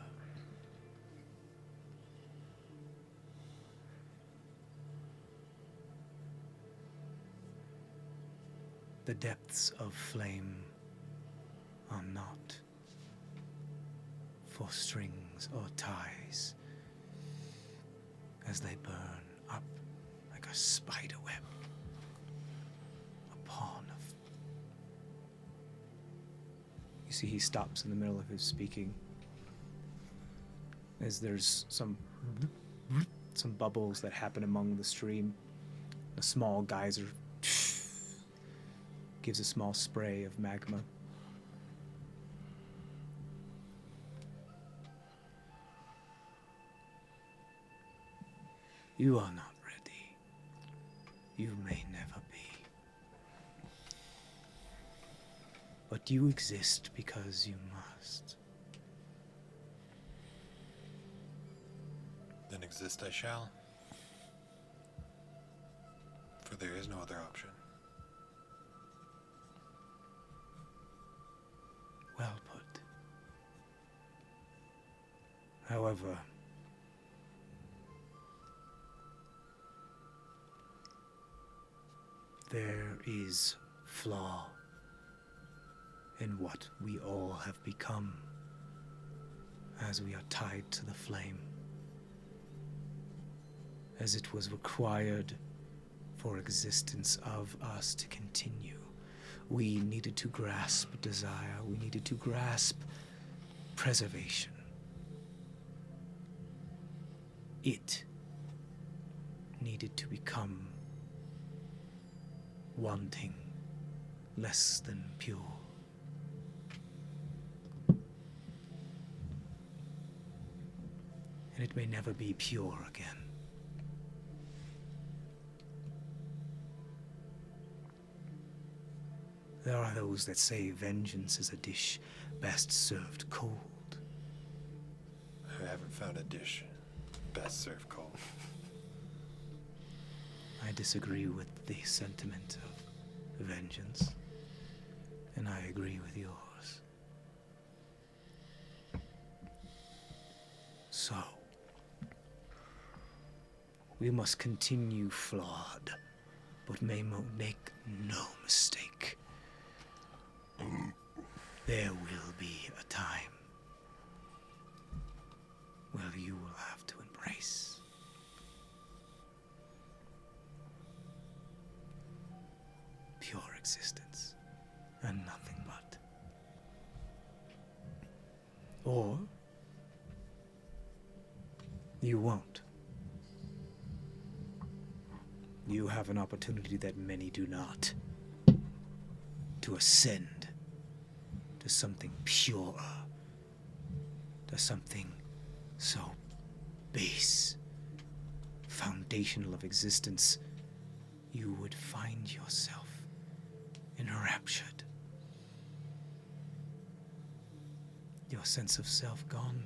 The depths of flame are not for strings or ties as they burn up like a spider web, a pawn of... You see, he stops in the middle of his speaking as there's some bubbles that happen among the stream. A small geyser gives a small spray of magma. You are not ready. You may never be. But you exist because you must. Then exist I shall. For there is no other option. Well put. However, there is flaw in what we all have become as we are tied to the flame. As it was required for existence of us to continue, we needed to grasp desire, we needed to grasp preservation. It needed to become wanting, less than pure. And it may never be pure again. There are those that say vengeance is a dish best served cold. I haven't found a dish best served cold. I disagree with the sentiment of vengeance, and I agree with yours. So, we must continue flawed, but make no mistake. There will be a time where you will have to embrace pure existence and nothing but. Or you won't. You have an opportunity that many do not, to ascend to something purer, to something so base, foundational of existence, you would find yourself enraptured. Your sense of self gone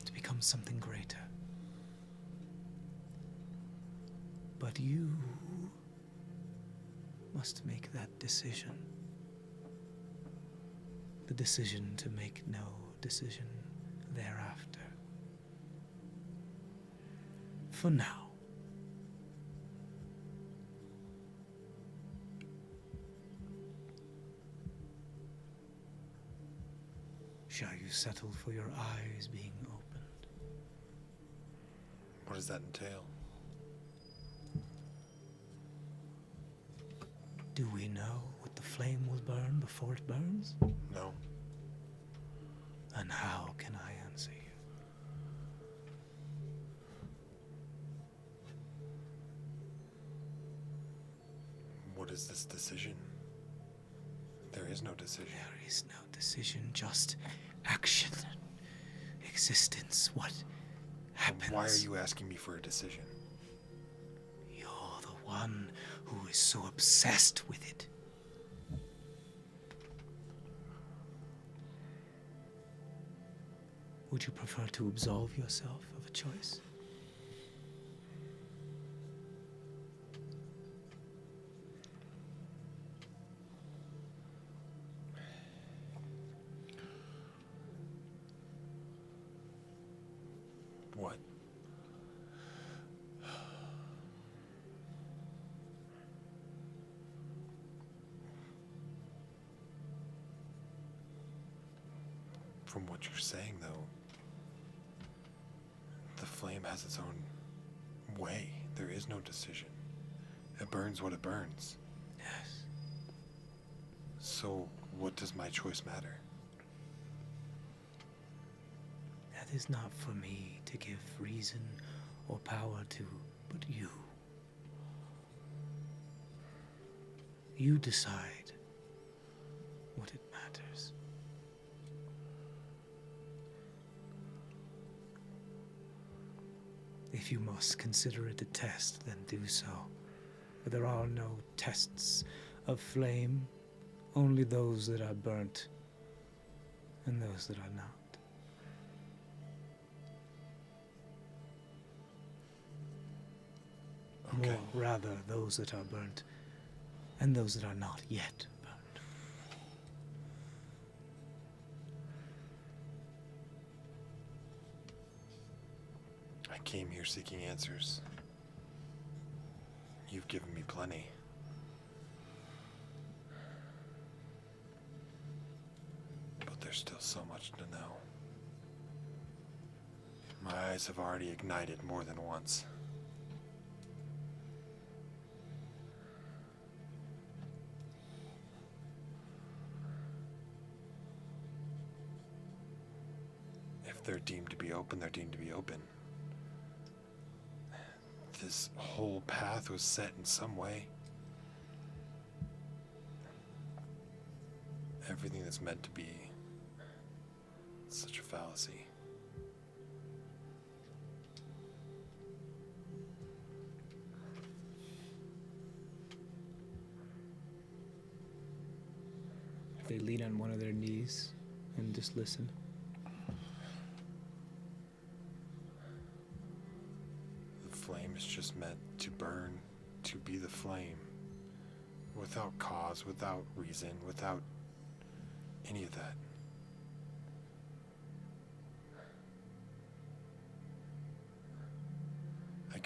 to become something greater. But you must make that decision. The decision to make no decision thereafter. For now. Shall you settle for your eyes being opened? What does that entail? Do we know what the flame will burn before it burns? No. And how can I answer you? What is this decision? There is no decision. There is no decision, just action. Existence. What happens? Why are you asking me for a decision? You're the one who is so obsessed with it. Would you prefer to absolve yourself of a choice? What? From what you're saying, though, the flame has its own way. There is no decision. It burns what it burns. Yes. So, what does my choice matter? That is not for me to give reason or power to, but you. You decide what it matters. If you must consider it a test, then do so. For there are no tests of flame Only those that are burnt and those that are not. Okay. More, rather, those that are burnt and those that are not yet burnt. I came here seeking answers. You've given me plenty. But there's still so much to know. My eyes have already ignited more than once. If they're deemed to be open, they're deemed to be open. This whole path was set in some way. Everything that's meant to be, it's such a fallacy. If they lean on one of their knees and just listen. The flame is just meant to burn, to be the flame. Without cause, without reason, without any of that. I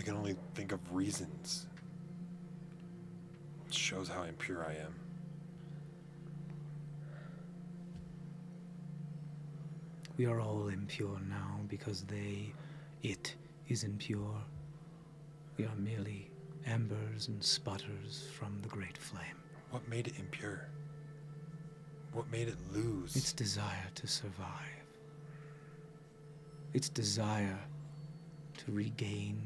can only think of reasons. It shows how impure I am. We are all impure now because it is impure. We are merely embers and sputters from the great flame. What made it impure? What made it lose? Its desire to survive. Its desire to regain.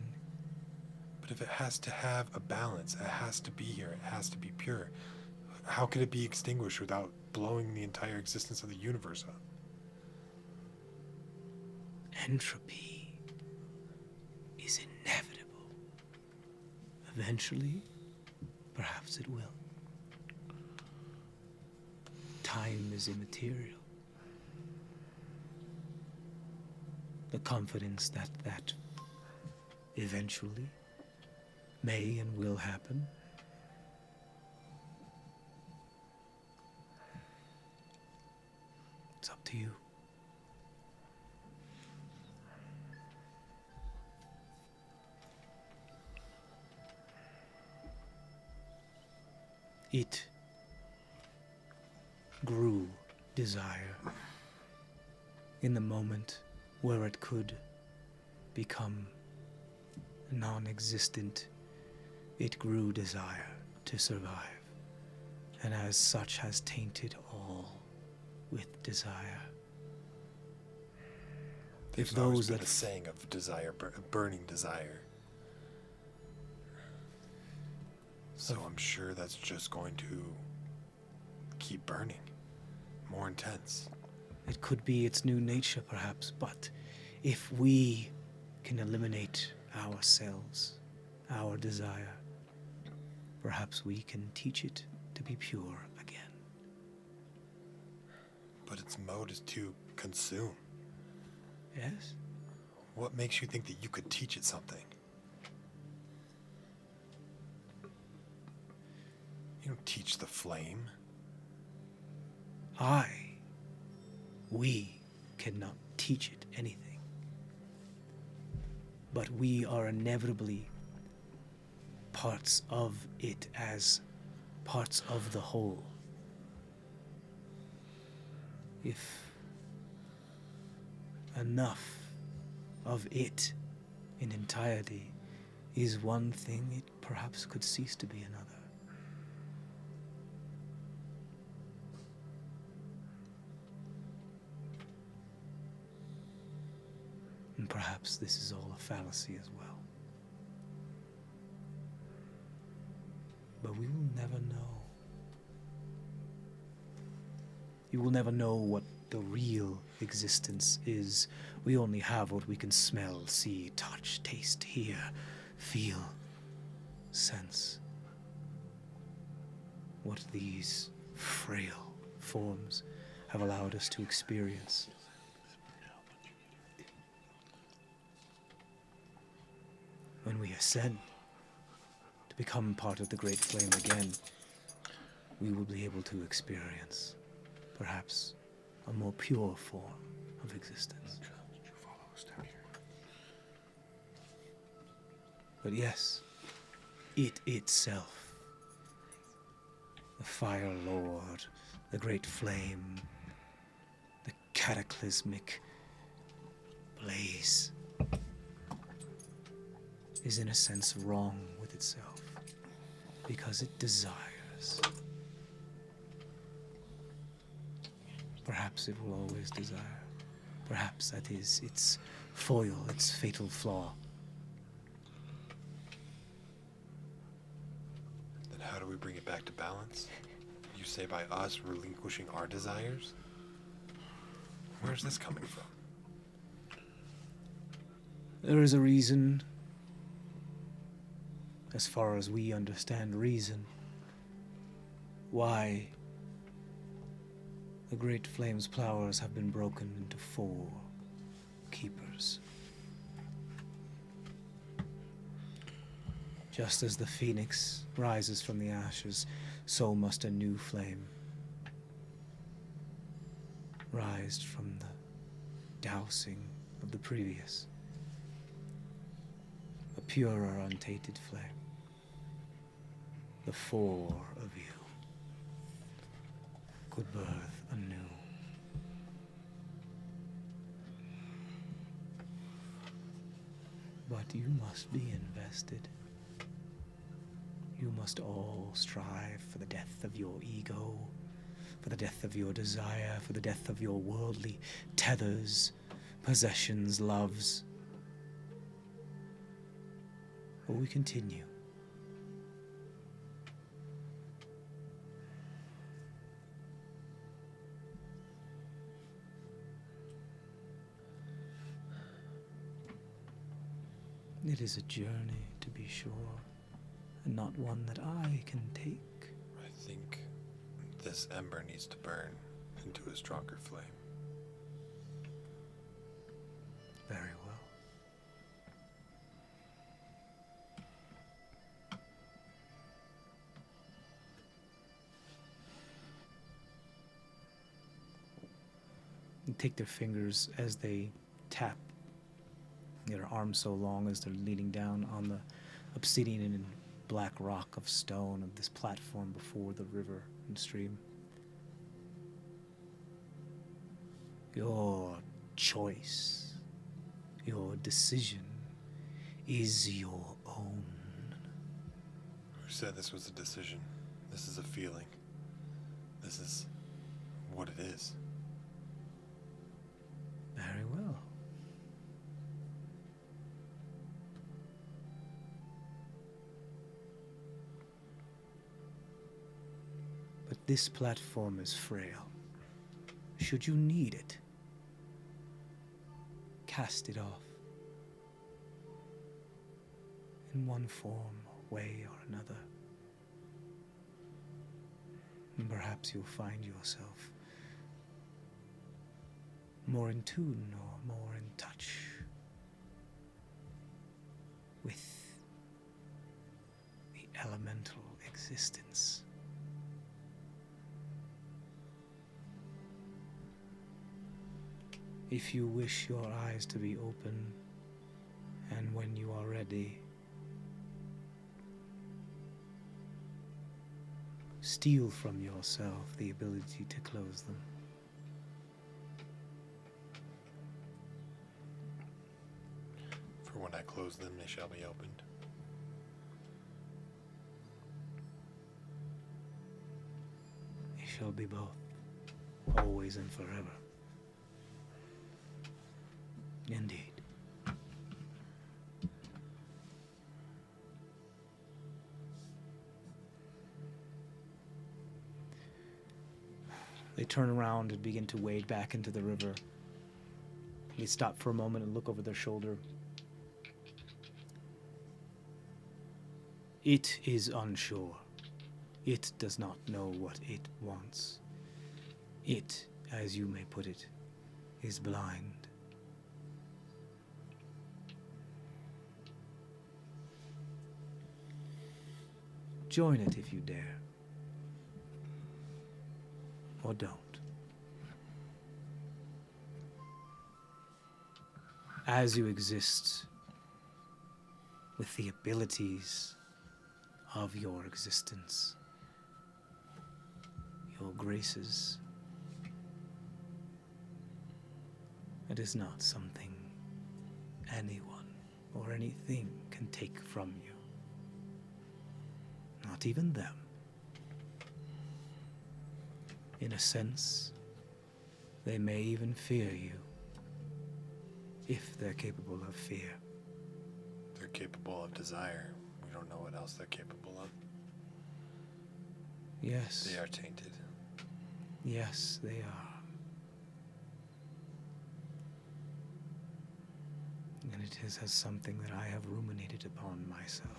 But if it has to have a balance, it has to be here, it has to be pure. How could it be extinguished without blowing the entire existence of the universe up? Entropy is inevitable. Eventually, perhaps it will. Time is immaterial. The confidence that eventually may and will happen. It's up to you. It grew desire in the moment where it could become non-existent. It grew desire to survive, and as such has tainted all with desire. There's always been a saying of desire, burning desire. So I'm sure that's just going to keep burning, more intense. It could be its new nature, perhaps, but if we can eliminate ourselves, our desire, perhaps we can teach it to be pure again. But its mode is to consume. Yes? What makes you think that you could teach it something? You don't teach the flame. We cannot teach it anything. But we are inevitably parts of it as parts of the whole. If enough of it in entirety is one thing, it perhaps could cease to be another. And perhaps this is all a fallacy as well. But we will never know. You will never know what the real existence is. We only have what we can smell, see, touch, taste, hear, feel, sense. what these frail forms have allowed us to experience. When we ascend to become part of the Great Flame again, we will be able to experience perhaps a more pure form of existence. But yes, it itself, the Fire Lord, the Great Flame, the cataclysmic blaze, is in a sense wrong with itself, because it desires. Perhaps it will always desire. Perhaps that is its foil, its fatal flaw. Then how do we bring it back to balance? You say by us relinquishing our desires? Where's this coming from? There is a reason, as far as we understand reason, why the Great Flame's flowers have been broken into 4 keepers. Just as the phoenix rises from the ashes, so must a new flame rise from the dousing of the previous. A purer, untainted flame. The 4 of you could birth anew. But you must be invested. You must all strive for the death of your ego, for the death of your desire, for the death of your worldly tethers, possessions, loves. Or we continue. It is a journey, to be sure, and not one that I can take. I think this ember needs to burn into a stronger flame. Very well. And take their fingers as they tap their arms so long as they're leaning down on the obsidian and black rock of stone of this platform before the river and stream. Your choice, your decision is your own. Who said this was a decision? This is a feeling. This is what it is. Very well. But this platform is frail. Should you need it, cast it off. In one form, way, or another. And perhaps you'll find yourself more in tune or more in touch with the elemental existence. If you wish your eyes to be open, and when you are ready, steal from yourself the ability to close them. For when I close them, they shall be opened. They shall be both, always and forever. Indeed. They turn around and begin to wade back into the river. They stop for a moment and look over their shoulder. It is unsure. It does not know what it wants. It, as you may put it, is blind. Join it if you dare. Or don't. As you exist with the abilities of your existence, your graces, it is not something anyone or anything can take from you. Not even them. In a sense, they may even fear you, if they're capable of fear. They're capable of desire. We don't know what else they're capable of. Yes. They are tainted. Yes, they are. And it is as something that I have ruminated upon myself.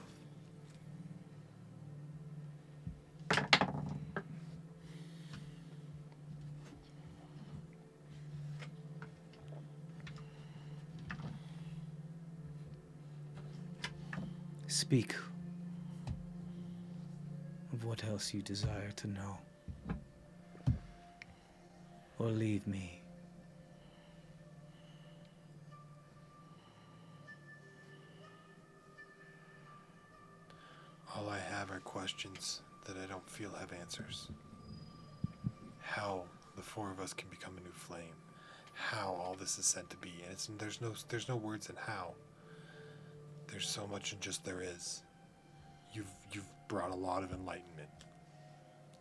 Speak of what else you desire to know. Or leave me. All I have are questions that I don't feel have answers. How the four of us can become a new flame. How all this is sent to be. And there's no words in how. There's so much in just there is. You've brought a lot of enlightenment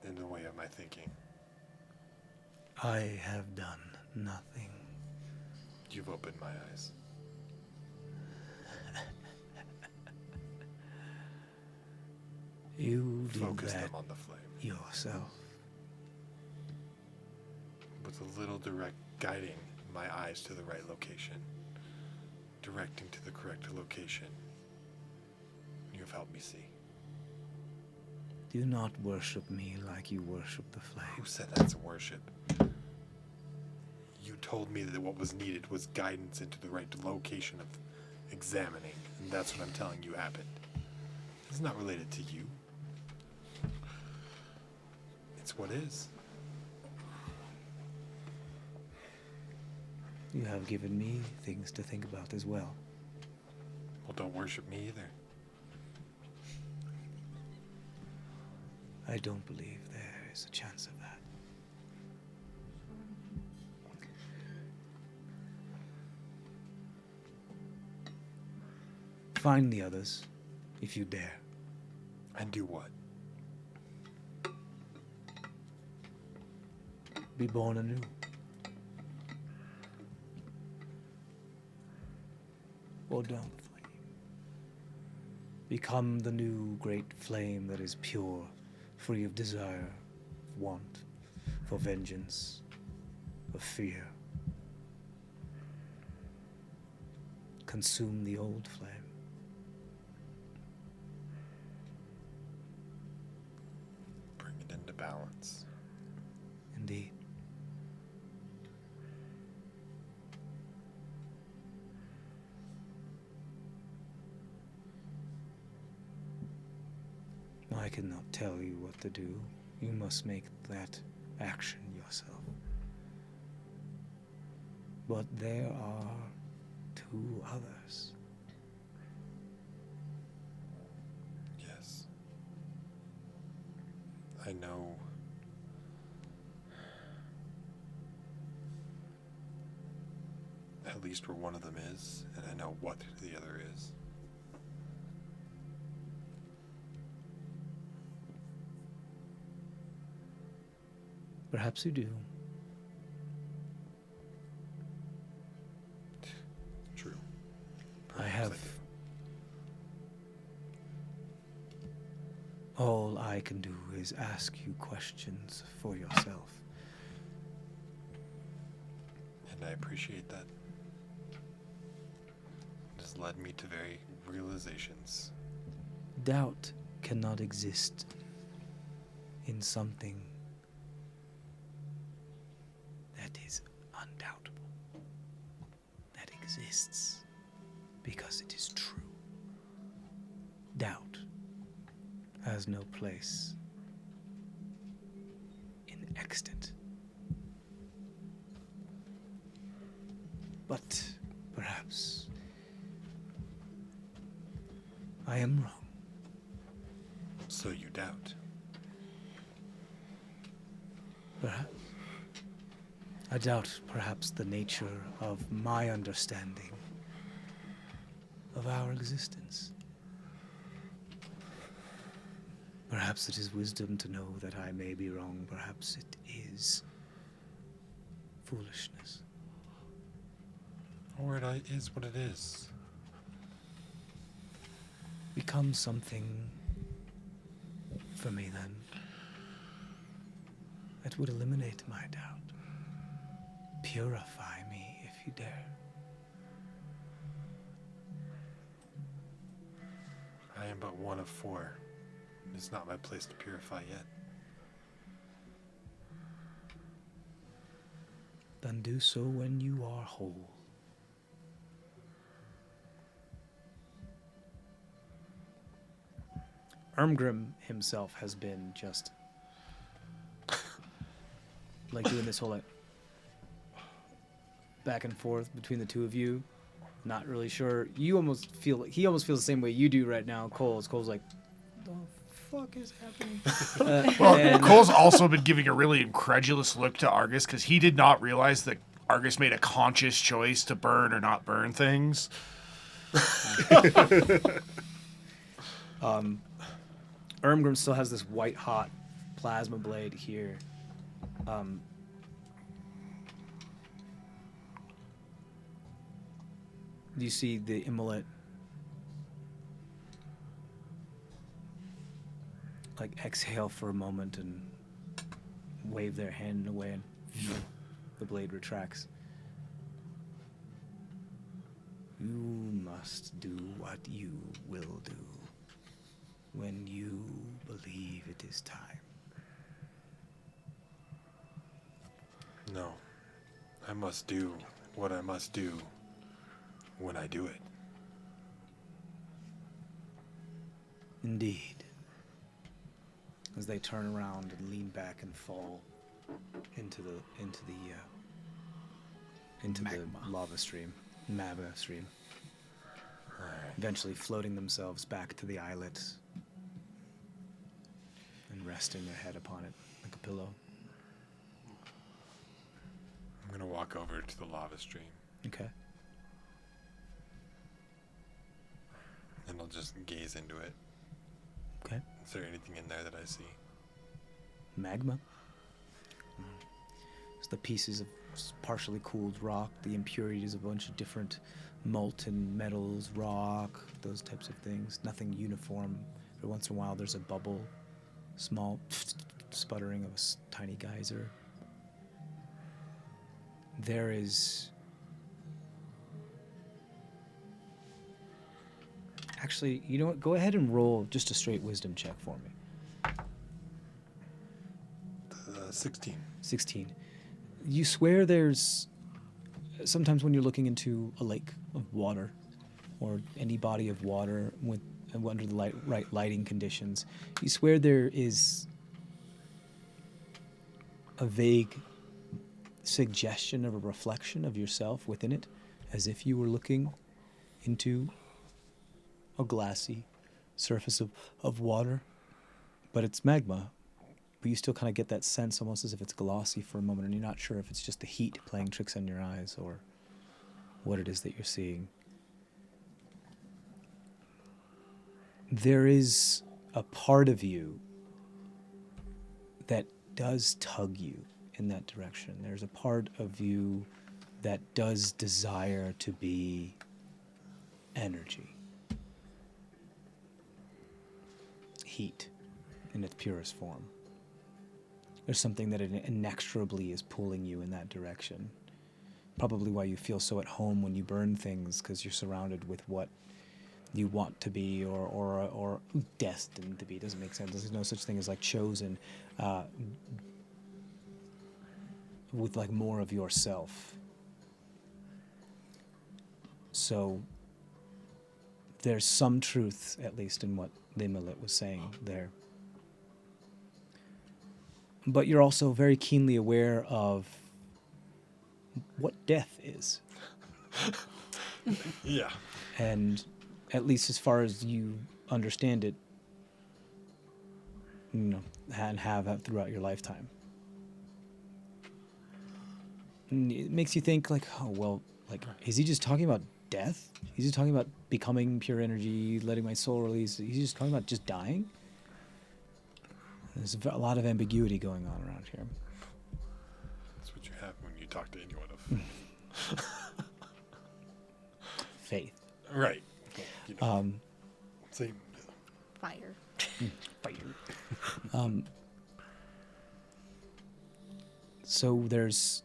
in the way of my thinking. I have done nothing. You've opened my eyes. You do Focus that them on the flame. yourself. With a little direct guiding my eyes to the right location. Directing to the correct location. You've helped me see. Do not worship me like you worship the flame. Who said that's worship? You told me that what was needed was guidance into the right location of examining, and that's what I'm telling you happened. It's not related to you. It's what is. You have given me things to think about as well. Well, don't worship me either. I don't believe there is a chance of that. Find the others, if you dare. And do what? Be born anew. Or don't. Become the new great flame that is pure, free of desire, of want, for vengeance, of fear. Consume the old flame. Bring it into balance. Indeed. I cannot tell you what to do. You must make that action yourself. But there are two others. Yes. I know. At least where one of them is, and I know what the other is. Perhaps you do. True. I Perhaps have. do. All I can do is ask you questions for yourself. And I appreciate that. It has led me to very realizations. Doubt cannot exist in something that is undoubtable, that exists because it is true. Doubt has no place in extant. But perhaps I am wrong. So you doubt. Perhaps. I doubt perhaps the nature of my understanding of our existence. Perhaps it is wisdom to know that I may be wrong. Perhaps it is foolishness. Or it is what it is. Become something for me then that would eliminate my doubt. Purify me if you dare. I am but one of 4. It's not my place to purify yet. Then do so when you are whole. Ermgrim himself has been just like doing this whole like back and forth between the two of you. Not really sure. You almost feel like he almost feels the same way you do right now. Cole's like, the fuck is happening? Well, Cole's also been giving a really incredulous look to Argus because he did not realize that Argus made a conscious choice to burn or not burn things. Ermgrim still has this white hot plasma blade here. You see the Immolate like exhale for a moment and wave their hand away, and the blade retracts. You must do what you will do when you believe it is time. No. I must do what I must do when I do it. Indeed. As they turn around and lean back and fall into the lava stream, magma stream, eventually floating themselves back to the islet and resting their head upon it like a pillow. I'm gonna walk over to the lava stream Okay. and I'll just gaze into it. Okay. Is there anything in there that I see? Magma. It's the pieces of partially cooled rock, the impurities of a bunch of different molten metals, rock, those types of things. Nothing uniform. Every once in a while there's a bubble, small sputtering of a tiny geyser. There is... Actually, you know what? Go ahead and roll just a straight wisdom check for me. 16. 16. You swear there's... Sometimes when you're looking into a lake of water or any body of water with under the right lighting conditions, you swear there is a vague suggestion of a reflection of yourself within it, as if you were looking into a glassy surface of water, but it's magma. But you still kind of get that sense almost as if it's glossy for a moment, and you're not sure if it's just the heat playing tricks on your eyes or what it is that you're seeing. There is a part of you that does tug you in that direction. There's a part of you that does desire to be energy. Heat in its purest form. There's something that inexorably is pulling you in that direction. Probably why you feel so at home when you burn things, because you're surrounded with what you want to be or destined to be. It doesn't make sense. There's no such thing as like chosen with like more of yourself. So there's some truth, at least, in what the Immolate was saying there. But you're also very keenly aware of what death is. Yeah. And at least as far as you understand it, you know, and have throughout your lifetime. And it makes you think like, oh, well, like, is he just talking about death? He's just talking about becoming pure energy, letting my soul release. He's just talking about just dying? There's a lot of ambiguity going on around here. That's what you have when you talk to anyone of Faith. right. Well, you know, same. Fire. Fire. So there's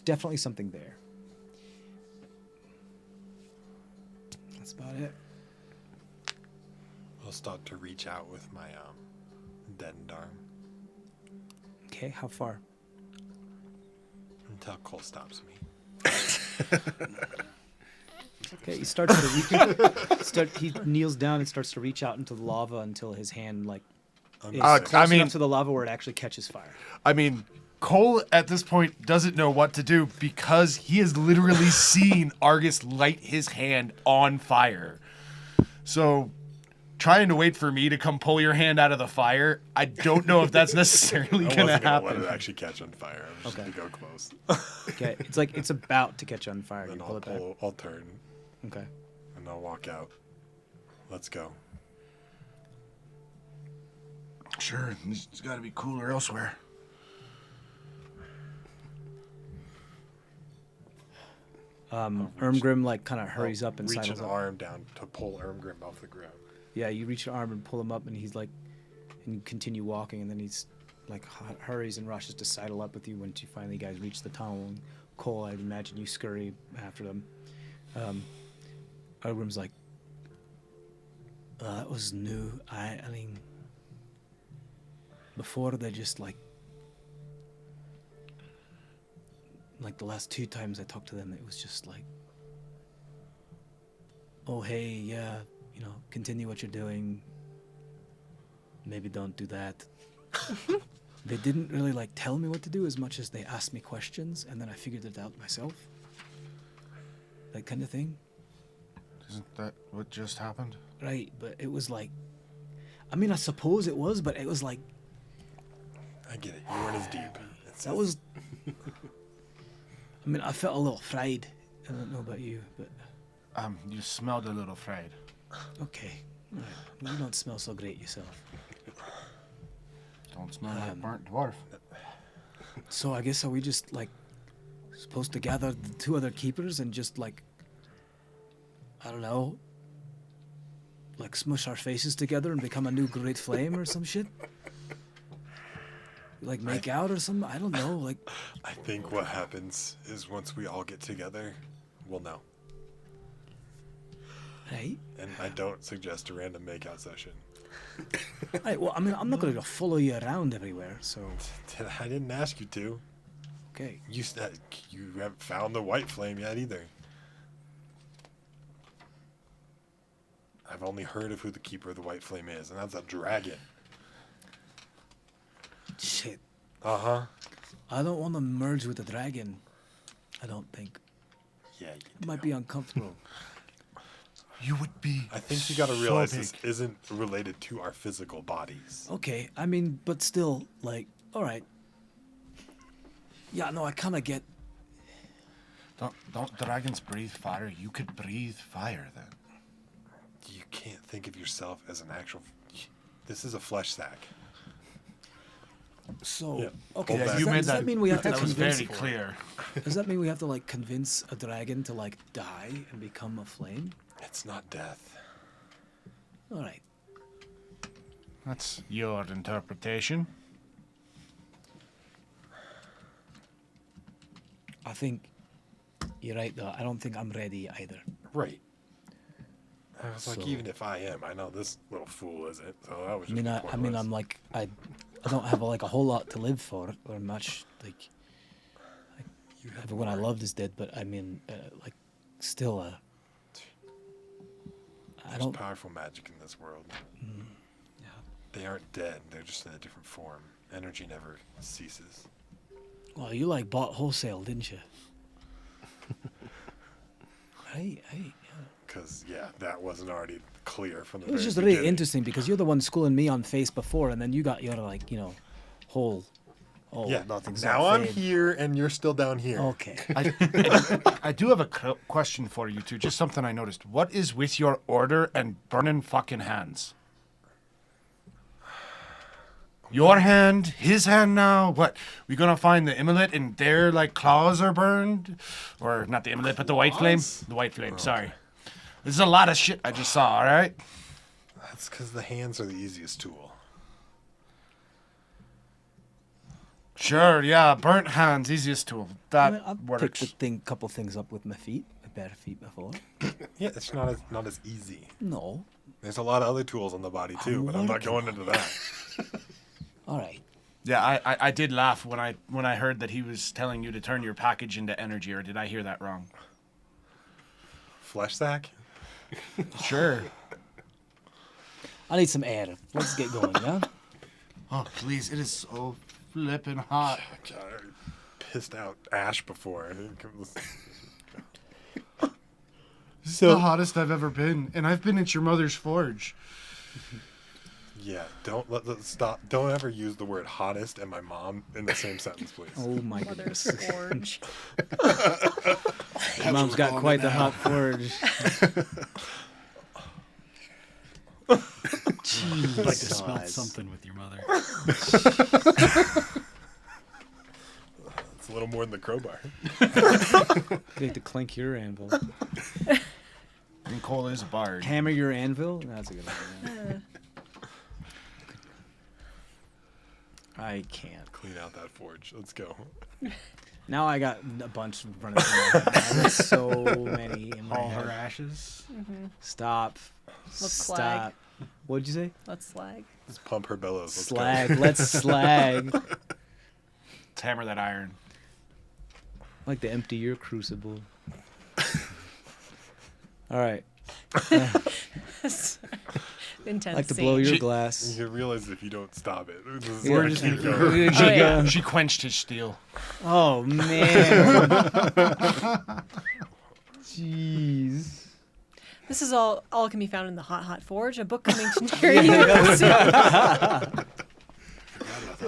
definitely something there. That's about it. I'll start to reach out with my deadened arm Okay, how far? until Cole stops me. Okay, he starts to reach. He kneels down and starts to reach out into the lava until his hand like is close I mean- enough to the lava where it actually catches fire. I mean, Cole at this point doesn't know what to do because he has literally seen Argus light his hand on fire. So, trying to wait for me to come pull your hand out of the fire, I don't know if that's necessarily I going to wasn't gonna happen. let it actually catch on fire. I was just Okay. gonna go close. Okay, it's like it's about to catch on fire. You Then pull it back. I'll turn Okay. and I'll walk out. Let's go. Sure, it's got to be cooler elsewhere. Ermgrim like kind of hurries up and reach sidles an up. arm down to pull Ermgrim off the ground. Yeah, you reach your arm and pull him up, and he's like, and you continue walking, and then he's like hurries and rushes to sidle up with you once you finally guys reach the tunnel. And Cole, I'd imagine you scurry after them. Ermgrim's like, that was new. I mean, before they just like the last 2 times I talked to them, it was just like, oh, hey, yeah, you know, continue what you're doing. Maybe don't do that. They didn't really like tell me what to do as much as they asked me questions, and then I figured it out myself. That kind of thing. Isn't that what just happened? Right, but it was like, I mean, I suppose it was, but it was like, I get it. You weren't as deep. that was, I mean, I felt a little fried. I don't know about you, but You smelled a little fried. okay. All right. Well, you don't smell so great yourself. Don't smell like burnt dwarf. So I guess are we just like supposed to gather the 2 other keepers and just like, I don't know, like smush our faces together and become a new great flame or some shit? Like make out or something? I don't know. Like, I think what happens is once we all get together, we'll know. right? And I don't suggest a random makeout session. Right. Well, I mean, I'm not gonna go follow you around everywhere. So I didn't ask you to. okay. You haven't found the white flame yet either. I've only heard of who the keeper of the white flame is, and that's a dragon. Shit. Uh-huh. I don't want to merge with the dragon. I don't think. Yeah, It might be uncomfortable. You would be. I think you gotta so realize big. this isn't related to our physical bodies. Okay. I mean, but still, like, all right. Yeah. No, I kind of get. Don't dragons breathe fire? You could breathe fire then. You can't think of yourself as an actual. This is a flesh sack. So Yeah. okay. Yeah, does you that, made does that that- mean we have to That was convince? very clear. Does that mean we have to like convince a dragon to like die and become a flame? It's not death. All right. That's your interpretation. I think You're right, though. I don't think I'm ready either. Right. I was like, So- even if I am, I know this little fool isn't. So that was I just mean, pointless. I'm like, I don't have like a whole lot to live for or much. Like, You have everyone I more. loved is dead, but I mean, like, still, I There's don't. powerful magic in this world. They aren't dead. They're just in a different form. Energy never ceases. Well, you like bought wholesale, didn't you? I Because, yeah, that wasn't already clear from the It was very just really beginning. interesting because you're the one schooling me on face before, and then you got your like, whole. Oh, Yeah, nothing's now not I'm fade. here and you're still down here. Okay. I do have a question for you two. Just something I noticed. What is with your order and burning fucking hands? Your hand, his hand now. What? We gonna find the Immolate and their like claws are burned, or not the Immolate, but the white flame. The white flame. Sorry. This is a lot of shit I just saw. All right. That's because the hands are the easiest tool. Sure. Yeah. Burnt hands, easiest tool. That I've works. picked a couple things up with my feet, my bare feet before. Yeah, it's not as easy. No. There's a lot of other tools on the body too, but I'm not going into that. All right. Yeah, I did laugh when I heard that he was telling you to turn your package into energy, or did I hear that wrong? Flesh sack? Sure. I need some air. Let's get going, yeah? Oh, please, it is so flippin' hot. God, I pissed out ash before. I think it was... This is the hottest I've ever been, and I've been at your mother's forge. Yeah, stop. Don't ever use the word hottest and my mom in the same sentence, please. Oh my Mother's goodness. forge. Your mom's got quite the hot forge. Jeez. I'd like to smell something with your mother. It's a little more than the crowbar. Get to clink your anvil. And Cole is a bard. Hammer your anvil? That's a good idea. I can't. Clean out that forge. Let's go. Now I got a bunch running through my head. There's so many in my All her head. ashes. Stop. Let's Stop. slag. What'd you say? Let's slag. Let's pump her bellows. Let's Slag. Go. Let's slag. Let's hammer that iron. Like to empty your crucible. All right. Intense. Like to blow your She- glass. You realize if you don't stop it, this is We're gonna just keep gonna- going. Oh, yeah. She quenched his steel. Oh man. Jeez. This is all can be found in the Hot Hot Forge, a book coming to near you soon.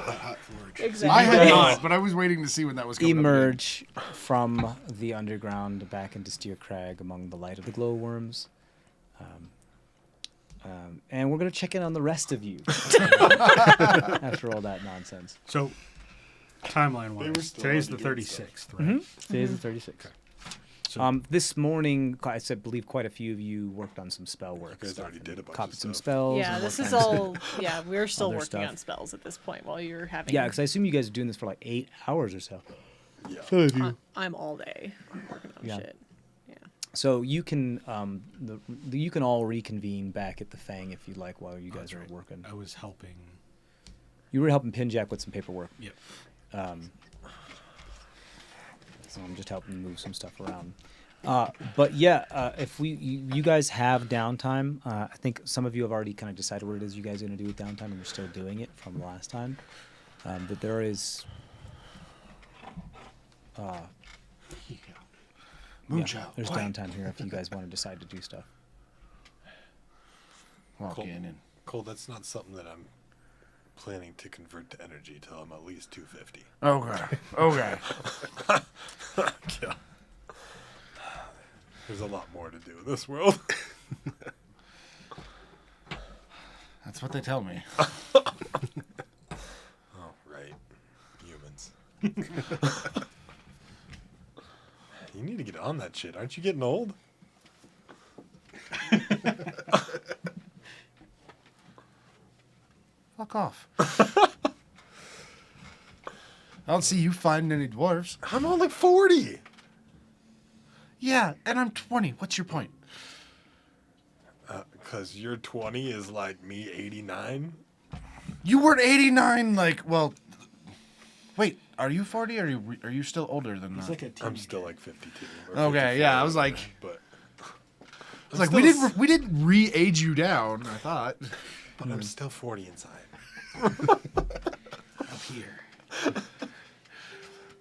Hot forge. Exactly. I had not, but I was waiting to see when that was coming up again. Emerge from the underground back into Steer Crag among the light of the glowworms. And we're going to check in on the rest of you after all that nonsense. So, timeline They were wise, still today's on the the good 36th, right? Today's the 36th. So, This morning, I believe quite a few of you worked on some spell work. You guys stuff already and did a bunch of copied some stuff. spells. Yeah, and this worked is on all. Yeah, we're still Other working stuff. on spells at this point while you're having. Yeah, because I assume you guys are doing this for like 8 hours or so. Yeah. I'm all day working on Yeah. shit. Yeah. So you can you can all reconvene back at the Fang if you'd like while you guys that's are right. working. I was helping. You were helping Pinjack with some paperwork. Yep. So I'm just helping move some stuff around. But yeah, if you guys have downtime, I think some of you have already kind of decided what it is you guys are going to do with downtime, and you're still doing it from last time. But there is. Moonchild. There's quiet. downtime here if you guys want to decide to do stuff. Walk Cool. in and Cole, that's not something that I'm planning to convert to energy till I'm at least 250. okay. Yeah. There's a lot more to do in this world. That's what they tell me. Oh, right. Humans. You need to get on that shit. Aren't you getting old? Fuck off. I don't see you finding any dwarves. I'm only 40. Yeah, and I'm 20. What's your point? Because your 20 is like me 89. You weren't 89, like, well... Wait, are you 40 or are you still older than He's that? like a I'm teenager. still like 52. or Okay, 54 yeah, I or was whatever, like- But It's like, we didn't re-age you down, I thought. but I'm still 40 inside. Up here.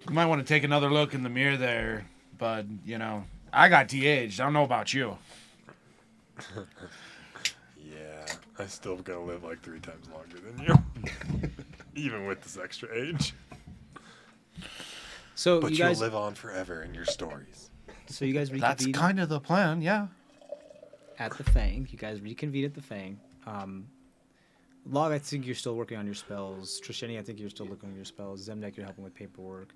You might want to take another look in the mirror there, bud. You know, I got de-aged. I don't know about you. Yeah, I still gonna live like 3 times longer than you. Even with this extra age. So But you you'll guys, live on forever in your stories. so you guys That's reconvene kind of the plan, yeah. at the Fang. You guys reconvene at the Fang. Log, I think you're still working on your spells. Trisheni, I think you're still looking on your spells. Zemdek, you're helping with paperwork.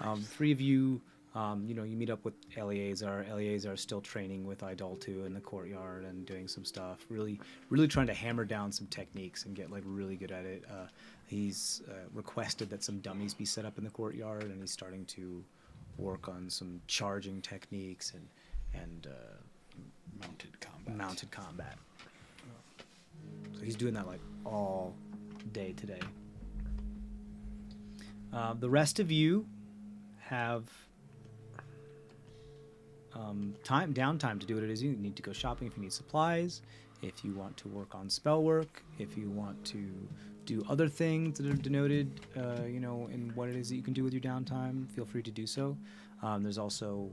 3 of you, you meet up with Eleazar. Eleazar is still training with Idoltu in the courtyard and doing some stuff. Really trying to hammer down some techniques and get like really good at it. He's requested that some dummies be set up in the courtyard, and he's starting to work on some charging techniques and mounted combat. So he's doing that like all day today. The rest of you have downtime to do what it is you need to go shopping if you need supplies, if you want to work on spell work, if you want to do other things that are denoted, in what it is that you can do with your downtime. Feel free to do so. There's also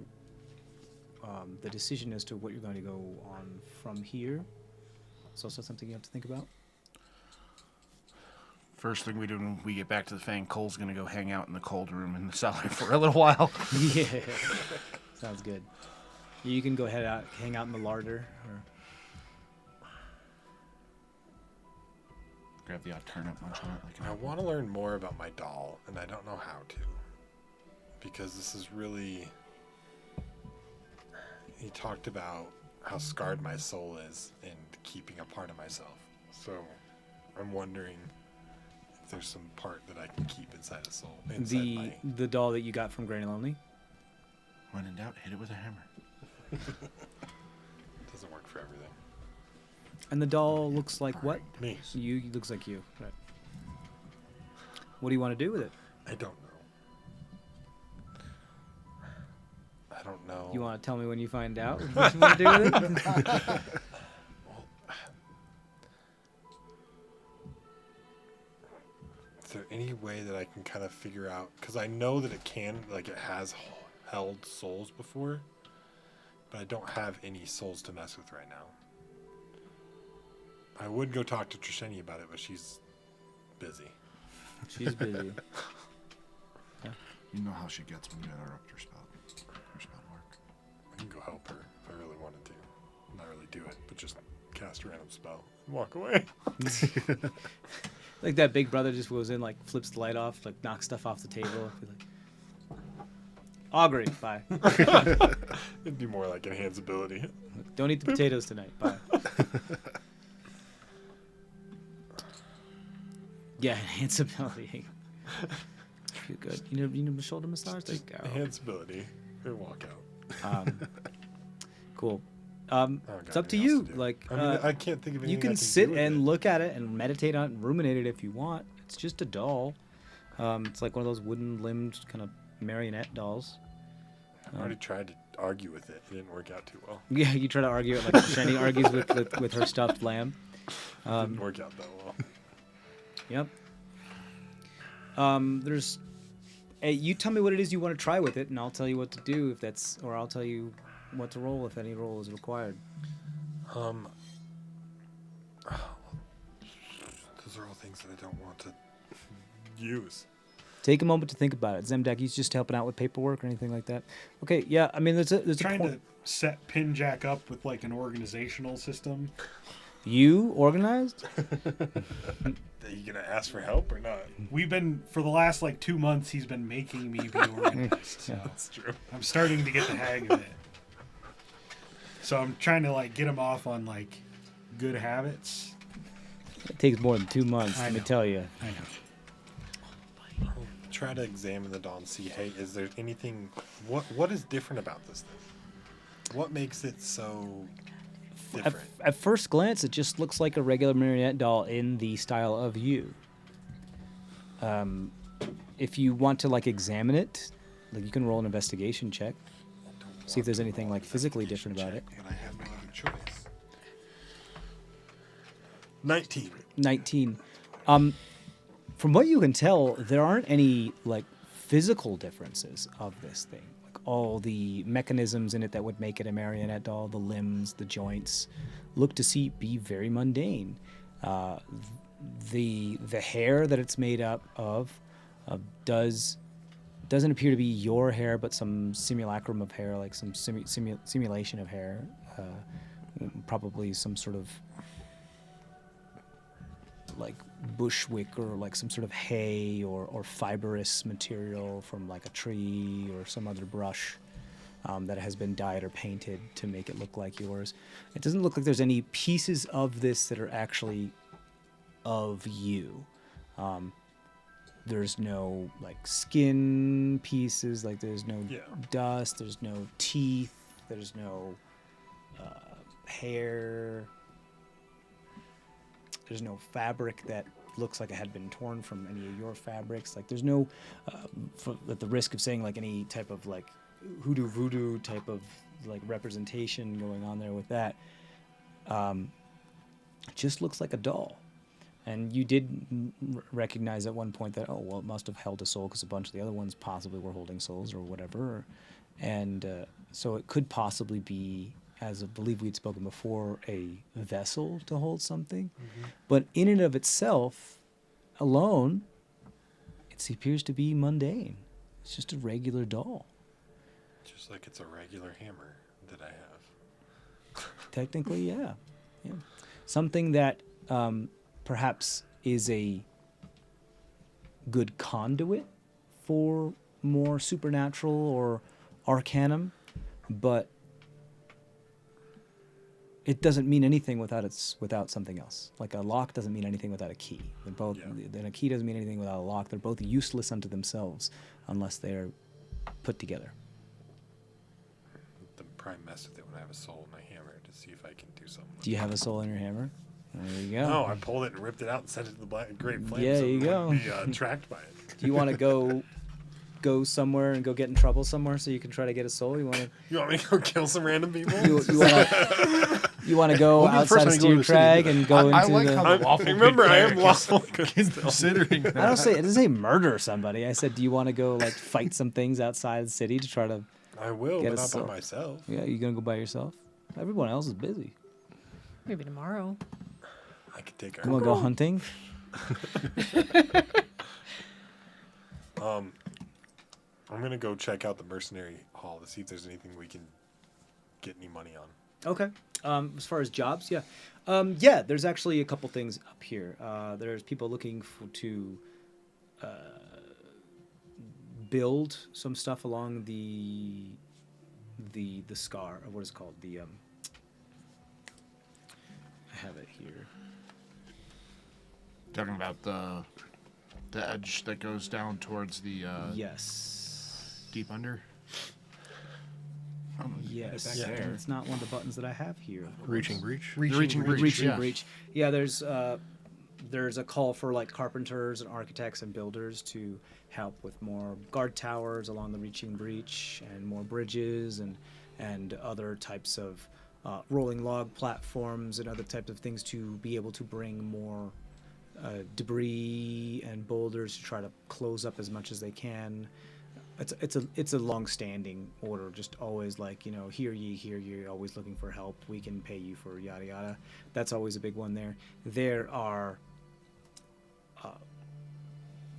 the decision as to what you're going to go on from here. It's also something you have to think about. First thing we do when we get back to the Fang, Cole's going to go hang out in the cold room in the cellar for a little while. Yeah, sounds good. You can go hang out in the larder. Or... Grab the odd turnip, munch on it. I want to learn more about my doll, and I don't know how to. Because this is really... He talked about how scarred my soul is in keeping a part of myself. So I'm wondering if there's some part that I can keep inside a soul. The doll that you got from Granny Lonely? When in doubt, hit it with a hammer. Doesn't work for everything. And the doll looks like what? Me. You looks like you. Right. What do you want to do with it? I don't know. I don't know. You want to tell me when you find out what you want to do with it? Is there any way that I can kind of figure out? Because I know that it has held souls before, but I don't have any souls to mess with right now. I would go talk to Trisheni about it, but she's busy. She's busy. You know how she gets when you interrupt her spell work. I can go help her if I really wanted to. Not really do it, but just cast a random spell and walk away. Like that big brother just goes in, like flips the light off, like knocks stuff off the table. Be like, augury, bye. It'd be more like enhance ability. Don't eat the potatoes tonight, bye. Yeah, enhance ability. Feel good. You know, shoulder massage. There you go. Enhance ability and walk out. Cool. I don't got It's up to anything you. else to do. Like, I mean, I can't think of anything. you can I sit do with and it. look at it and meditate on it and ruminate it if you want. It's just a doll. It's like one of those wooden-limbed kind of marionette dolls. I already tried to argue with it. It didn't work out too well. Yeah, you try to argue it like Shani argues with her stuffed lamb. Didn't work out that well. Yep. There's. Hey, you tell me what it is you want to try with it, and I'll tell you what to do if that's, or I'll tell you what to roll if any roll is required. Those are all things that I don't want to use. Take a moment to think about it. Zemdak, he's just helping out with paperwork or anything like that. Okay, yeah. I mean, there's a Trying point. to set Pinjack up with like an organizational system. You organized? Are you gonna ask for help or not? We've been for the last like 2 months. He's been making me be organized. So That's true. I'm starting to get the hang of it. So I'm trying to like get him off on like good habits. It takes more than 2 months. I Let me know. tell you. I know. Try to examine the doll and see. Hey, is there anything? What is different about this thing? What makes it so At, different? at first glance, it just looks like a regular marionette doll in the style of you. If you want to like examine it, like you can roll an investigation check, see if there's anything like physically different about it. But I have no other choice. 19. 19. From what you can tell, there aren't any like physical differences of this thing. Like all the mechanisms in it that would make it a marionette doll, the limbs, the joints, look to be very mundane. The hair that it's made up of doesn't appear to be your hair, but some simulacrum of hair, like some simulation of hair, probably some sort of like bushwick or like some sort of hay or fibrous material from like a tree or some other brush that has been dyed or painted to make it look like yours. It doesn't look like there's any pieces of this that are actually of you. There's no like skin pieces, like there's no dust, there's no teeth, there's no hair, there's no fabric that looks like it had been torn from any of your fabrics. Like there's no, at the risk of saying like any type of like hoodoo voodoo type of like representation going on there with that. It just looks like a doll. And you did recognize at one point that, oh, well, it must have held a soul because a bunch of the other ones possibly were holding souls or whatever. And so it could possibly be, as I believe we'd spoken before, a vessel to hold something. Mm-hmm. But in and of itself, alone, it appears to be mundane. It's just a regular doll. Just like it's a regular hammer that I have. Technically, yeah. Something that perhaps is a good conduit for more supernatural or arcanum, but it doesn't mean anything without something else. Like a lock doesn't mean anything without a key. And a key doesn't mean anything without a lock. They're both useless unto themselves unless they're put together. The prime mess with it when I have a soul in my hammer to see if I can do something. Do you have a soul in your hammer? There you go. No, I pulled it and ripped it out and sent it to the Great Flame. Yeah, so you it go. wouldn't be tracked by it. Do you want to go somewhere and go get in trouble somewhere so you can try to get a soul? You want me to go kill some random people? you want to go We'll be the first outside of one to go to Steer the city Crag and do and go into I like the... how the lawful remember, good I am cleric lawful is good considering that. I didn't say murder somebody. I said, do you want to go like fight some things outside the city to try to... I will, Get but a not soul. by myself. Yeah, you going to go by yourself? Everyone else is busy. Maybe tomorrow. I could take You her. want to go hunting? I'm gonna go check out the mercenary hall to see if there's anything we can get any money on. Okay. As far as jobs, yeah, there's actually a couple things up here. There's people looking to build some stuff along the scar, or what is it called? I have it here. Talking about the edge that goes down towards the Yes. deep under. Yes. back there. And it's not one of the buttons that I have here. Reaching breach. Reaching breach. Yeah. Breach. Yeah, there's a call for like carpenters and architects and builders to help with more guard towers along the reaching breach and more bridges and other types of rolling log platforms and other types of things to be able to bring more debris and boulders to try to close up as much as they can. It's a long-standing order, just always like, hear ye, always looking for help. We can pay you for yada yada. That's always a big one there. There are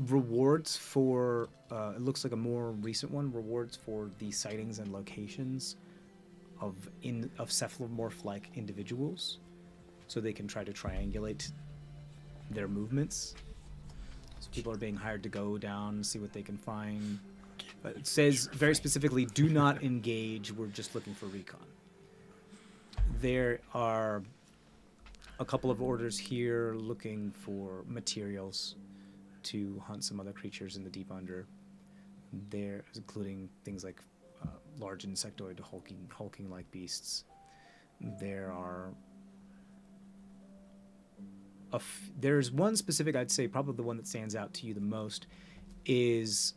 rewards for, it looks like a more recent one, rewards for the sightings and locations of cephalomorph-like individuals, so they can try to triangulate their movements. So people are being hired to go down and see what they can find. But it says very specifically, do not engage, we're just looking for recon. There are a couple of orders here looking for materials to hunt some other creatures in the deep under. There, including things like large insectoid hulking like beasts. There are there's one specific, I'd say probably the one that stands out to you the most is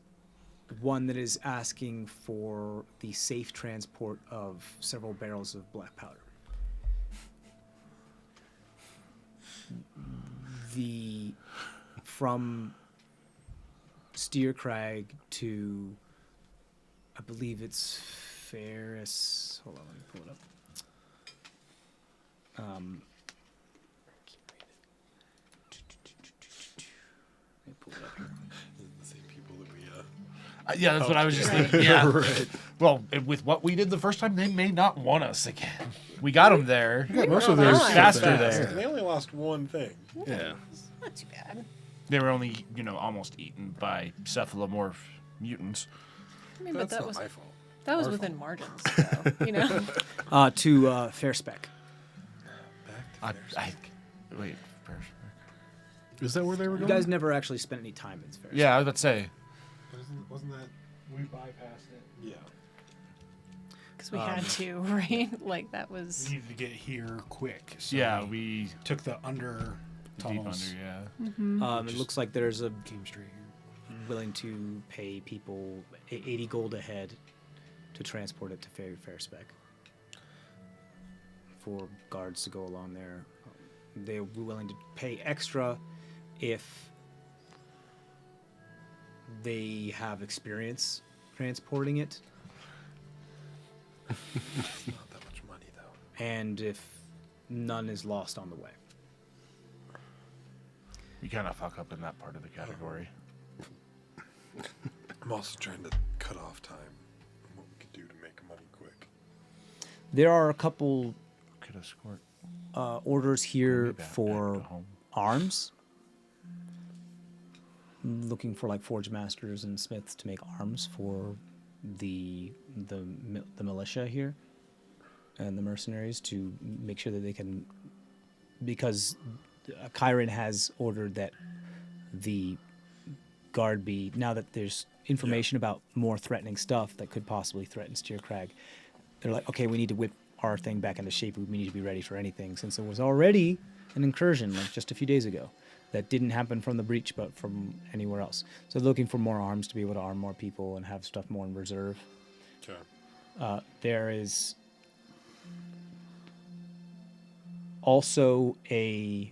one that is asking for the safe transport of several barrels of black powder. From Steercrag to, I believe it's Ferris. Hold on, let me pull it up. Let me pull it up here. The same people that we yeah, that's what I was just thinking. Yeah. Right. Well, with what we did the first time, they may not want us again. We got them there. Yeah, most of those faster there. They only lost one thing. Yeah. Not too bad. They were only, almost eaten by cephalomorph mutants. I mean, but That's that not was my fault. that was Our within fault. margins, so, To Fair Spec. Back to Ferris. Wait. Is that where they were You going? guys never actually spent any time in Fair Spec. Yeah, I was about to say. Wasn't that? We bypassed it. Yeah. because we had to, right? Like that was. We needed to get here quick. So Yeah, we took the under deep under, tunnels. yeah. It looks like there's a Came straight here. willing to pay people 80 gold a head to transport it to Fair Spec for guards to go along there. They're willing to pay extra if they have experience transporting it, It's not that much money though. and if none is lost on the way. We kind of fuck up in that part of the category. I'm also trying to cut off time. What we could do to make money quick. There are a couple Could escort orders me here back to for home. arms. Looking for like forge masters and smiths to make arms for the militia here and the mercenaries to make sure that they can, because Chiron has ordered that the guard be, now that there's information about more threatening stuff that could possibly threaten Steercrag, they're like, okay, we need to whip our thing back into shape. We need to be ready for anything, since there was already an incursion like just a few days ago that didn't happen from the breach but from anywhere else. So they're looking for more arms to be able to arm more people and have stuff more in reserve. Okay. There is also a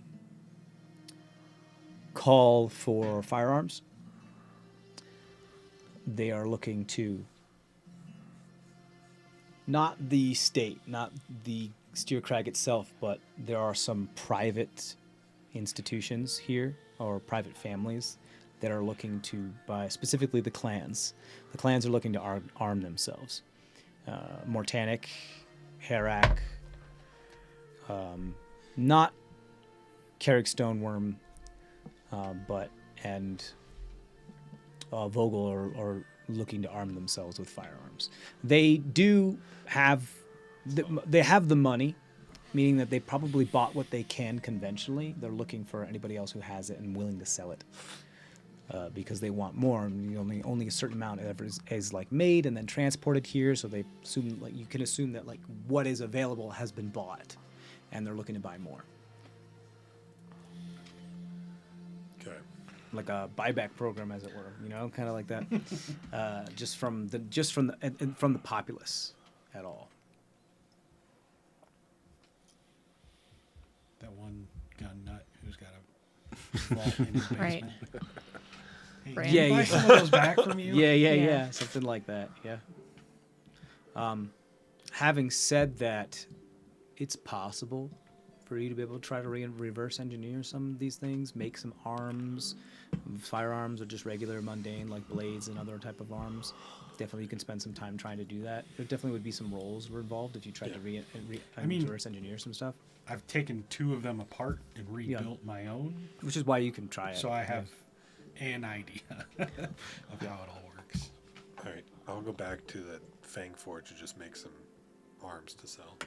call for firearms. They are looking to, not the state, not the Steercrag itself, but there are some private institutions here, or private families, that are looking to buy, specifically the clans. The clans are looking to arm themselves. Mortanic, Herak, not Carrick Stoneworm, and Vogel are looking to arm themselves with firearms. They do have, they have the money, meaning that they probably bought what they can conventionally. They're looking for anybody else who has it and willing to sell it, because they want more. And only a certain amount ever is like made and then transported here. So they assume, like, you can assume that like what is available has been bought, and they're looking to buy more. Okay. Like a buyback program, as it were, kind of like that, just from the populace at all. That one gun nut who's got a vault in his basement. Right. Hey, Brand. can Yeah, you buy yeah. some of those back from you? Yeah, something like that. Yeah. Having said that, it's possible for you to be able to try to reverse engineer some of these things, make some arms, firearms, or just regular mundane like blades and other type of arms. Definitely, you can spend some time trying to do that. There definitely would be some roles were involved if you tried to reverse engineer some stuff, I've taken 2 of them apart and rebuilt my own, which is why you can try it. so I have an idea of how it all works. All right. I'll go back to the Fang Forge and just make some arms to sell.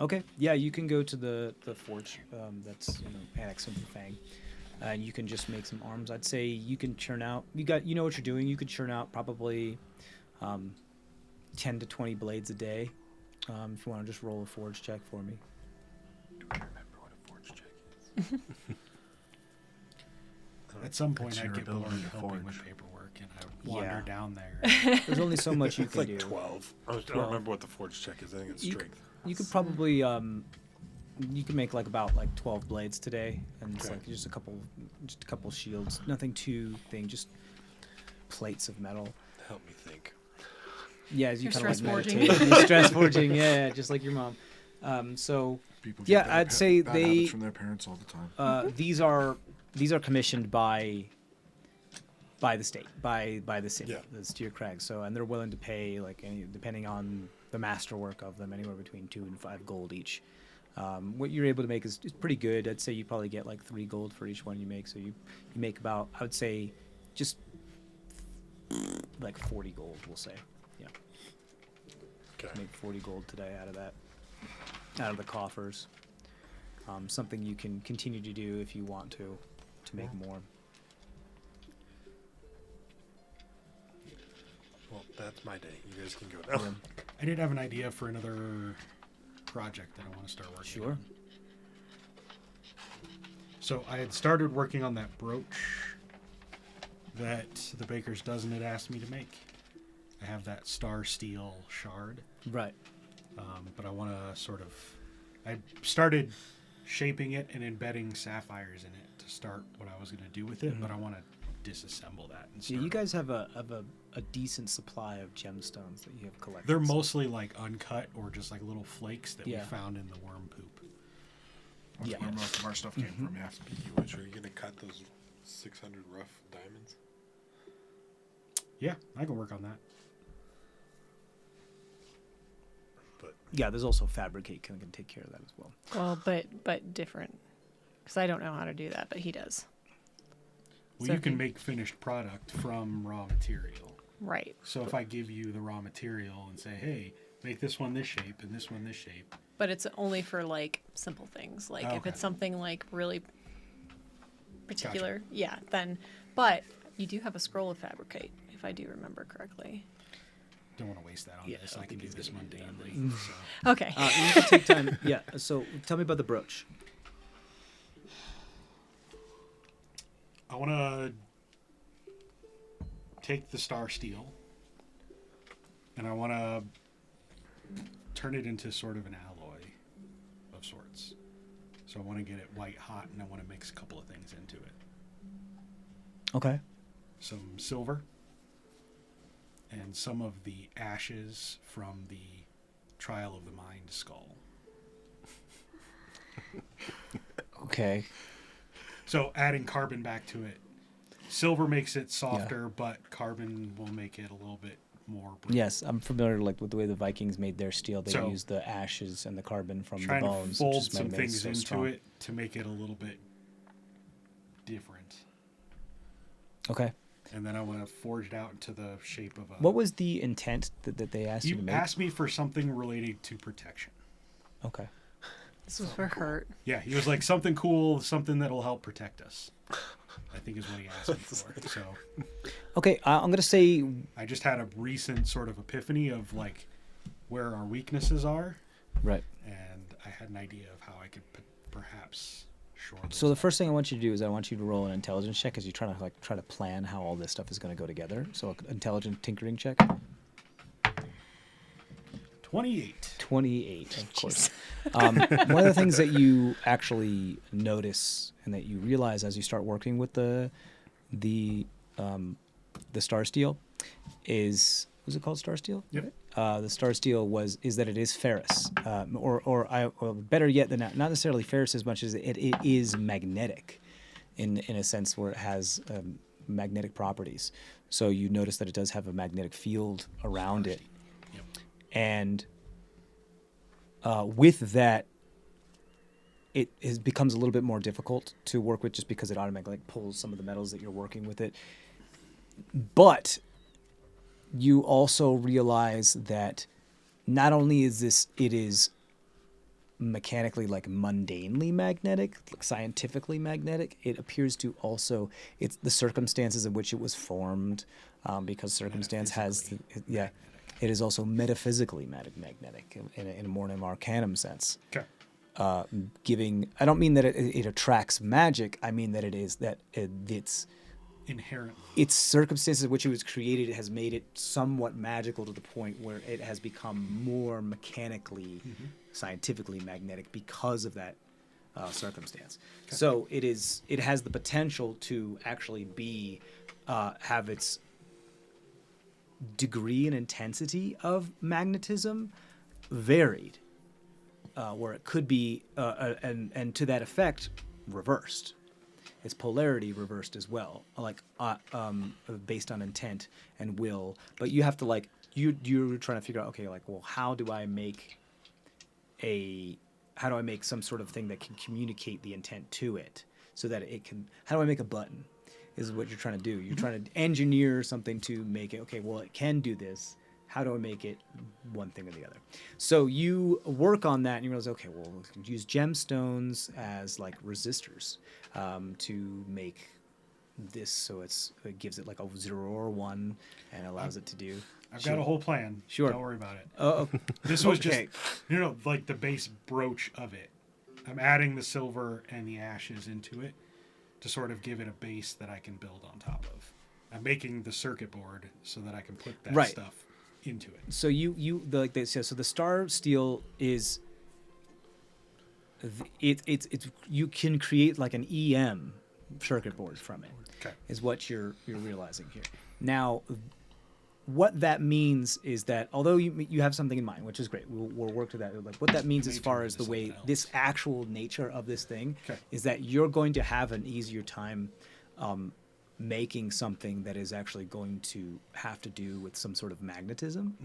Okay, yeah, you can go to the forge that's annexed to the Fang, and you can just make some arms. I'd say you can churn out. You know what you're doing. You could churn out probably 10 to 20 blades a day. If you want to just roll a forge check for me. Do I remember what a forge check is? At some point, That's I'd your get bored ability to helping with forge. paperwork, and I'd wander Yeah. down there. There's only so much you It's can like do. 12. I don't 12. remember what the forge check is. I think it's You strength. You could probably you can make like about like 12 blades today, and it's Okay. like just a couple shields, nothing too thing, just plates of metal. Help me think. Yeah, as you You're kind of stress like forging. meditate. You're stress forging, yeah, just like your mom. So People Yeah, get I'd say bad they- habits from their parents all the time. these are commissioned by the state, by the city, Yeah. the Steer Crags. So, and they're willing to pay like depending on the masterwork of them, anywhere between 2 and 5 gold each. What you're able to make is pretty good. I'd say you probably get like 3 gold for each one you make. So you make about, I would say, just like 40 gold. We'll say, yeah, Okay. make 40 gold today out of that, out of the coffers. Something you can continue to do if you want to make more. Well, that's my day. You guys can go now. Yeah. I did have an idea for another project that I want to start working Sure. on. So I had started working on that brooch that the baker's dozen had asked me to make. I have that star steel shard, Right. but I want to sort of... I started shaping it and embedding sapphires in it to start what I was going to do with it, but I want to disassemble that and Yeah, start. you guys have a decent supply of gemstones that you have collected. They're mostly like uncut or just like little flakes that Yeah. we found in the worm poop. That's Yeah. where most of our stuff came from, yeah. Speaking of which, are you going to cut those 600 rough diamonds? Yeah, I can work on that. But Yeah, there's also Fabricate can take care of that as well. Well, but different. Because I don't know how to do that, but he does. Well, So you if can you- make finished product from raw material. Right. So if I give you the raw material and say, hey, make this one this shape and this one this shape. But it's only for like simple things. Like if Okay. it's something like really particular, yeah, then. But you do have a scroll of Fabricate, if I do remember correctly. Don't want to waste that on Yeah, this. I I don't can think do he's this gonna do that. mundanely. So. Okay. You can take time. Yeah. So tell me about the brooch. I want to take the star steel and I want to turn it into sort of an alloy of sorts. So I want to get it white hot and I want to mix a couple of things into it. Okay. Some silver and some of the ashes from the Trial of the Mind skull. Okay. So adding carbon back to it. Silver makes it softer, but carbon will make it a little bit more brittle. Yes, I'm familiar like with the way the Vikings made their steel. They So- used the ashes and the carbon from Trying the to bones. fold which is some made things so into strong. it to make it a little bit different. Okay. And then I want to forge it out into the shape of a... What was the intent that they asked you to You make? asked me for something related to protection. Okay. This was for hurt. Yeah, he was like, something cool, something that'll help protect us. I think is what he asked me for. So Okay. I'm gonna say I just had a recent sort of epiphany of like where our weaknesses are, right. and I had an idea of how I could perhaps shore those So the up. first thing I want you to do is I want you to roll an intelligence check as you try to plan how all this stuff is going to go together. So an intelligent tinkering check. 28. 28, of course. One of the things that you actually notice and that you realize as you start working with the star steel was it called star steel? Yep. The star steel is that it is ferrous, or better yet than that, not necessarily ferrous as much as it is magnetic, in a sense where it has magnetic properties. So you notice that it does have a magnetic field around it. Yep. And with that, it becomes a little bit more difficult to work with just because it automatically pulls some of the metals that you're working with it. But you also realize that not only is it is mechanically mundanely magnetic, scientifically magnetic, it appears to also, it's the circumstances in which it was formed, because circumstance has, it is also metaphysically magnetic in a more arcanum sense. Okay. Giving, I don't mean that it attracts magic. I mean that it's Inherently. its circumstances in which it was created has made it somewhat magical to the point where it has become more mechanically, scientifically magnetic because of that circumstance. Okay. So it has the potential to actually be have its degree and intensity of magnetism varied, where it could be and to that effect reversed. Its polarity reversed as well, like based on intent and will. But you have to like you're trying to figure out, okay, like, well, how do I make some sort of thing that can communicate the intent to it so that it can, how do I make a button is what you're trying to do. You're trying to engineer something to make it, okay, well, it can do this. How do I make it one thing or the other? So you work on that and you realize, okay, well, we can use gemstones as like resistors to make this so it gives it like a 0 or 1 and allows it to do. I've got a whole plan. Sure. Don't worry about it. Oh, This was okay. just, like the base brooch of it. I'm adding the silver and the ashes into it to sort of give it a base that I can build on top of. I'm making the circuit board so that I can put that stuff into it. So so the star steel is it's you can create like an EM circuit board from it. Okay. Is what you're realizing here. Now, what that means is that although you have something in mind, which is great, we'll work to that. Like what that means as far as the way this actual nature of this thing is that you're going to have an easier time making something that is actually going to have to do with some sort of magnetism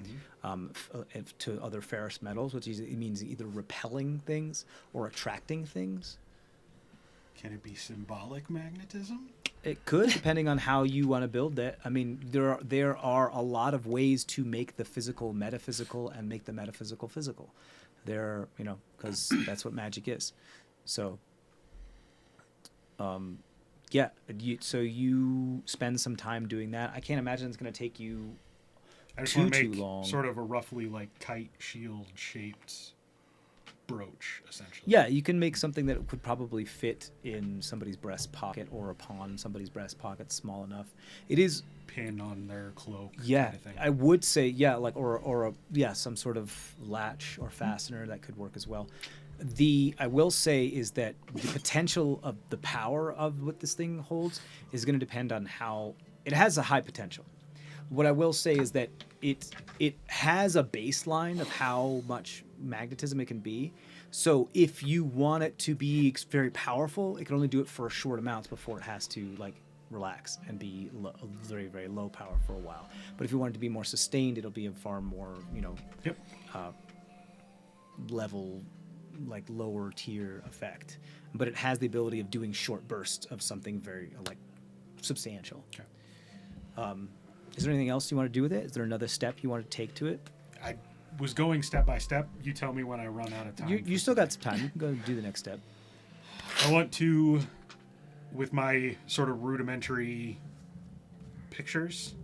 to other ferrous metals, which it means either repelling things or attracting things. Can it be symbolic magnetism? It could, depending on how you want to build that. I mean, there are a lot of ways to make the physical metaphysical and make the metaphysical physical. There, because that's what magic is. So, so you spend some time doing that. I can't imagine it's going to take you I just too want to make long. Sort of a roughly like kite shield shaped brooch, essentially. Yeah, you can make something that could probably fit in somebody's breast pocket or upon somebody's breast pocket, small enough. It is pin on their cloak. Yeah, kind of thing. I would say like or some sort of latch or fastener that could work as well. I will say is that the potential of the power of what this thing holds is going to depend on how it has a high potential. What I will say is that it has a baseline of how much magnetism it can be. So if you want it to be very powerful, it can only do it for short amounts before it has to like relax and be very, very low power for a while. But if you want it to be more sustained, it'll be a far more level, like lower tier effect. But it has the ability of doing short bursts of something very like substantial. Okay. Is there anything else you want to do with it? Is there another step you want to take to it? I was going step by step. You tell me when I run out of time. You still got some time. You can go do the next step. I want to, with my sort of rudimentary pictures,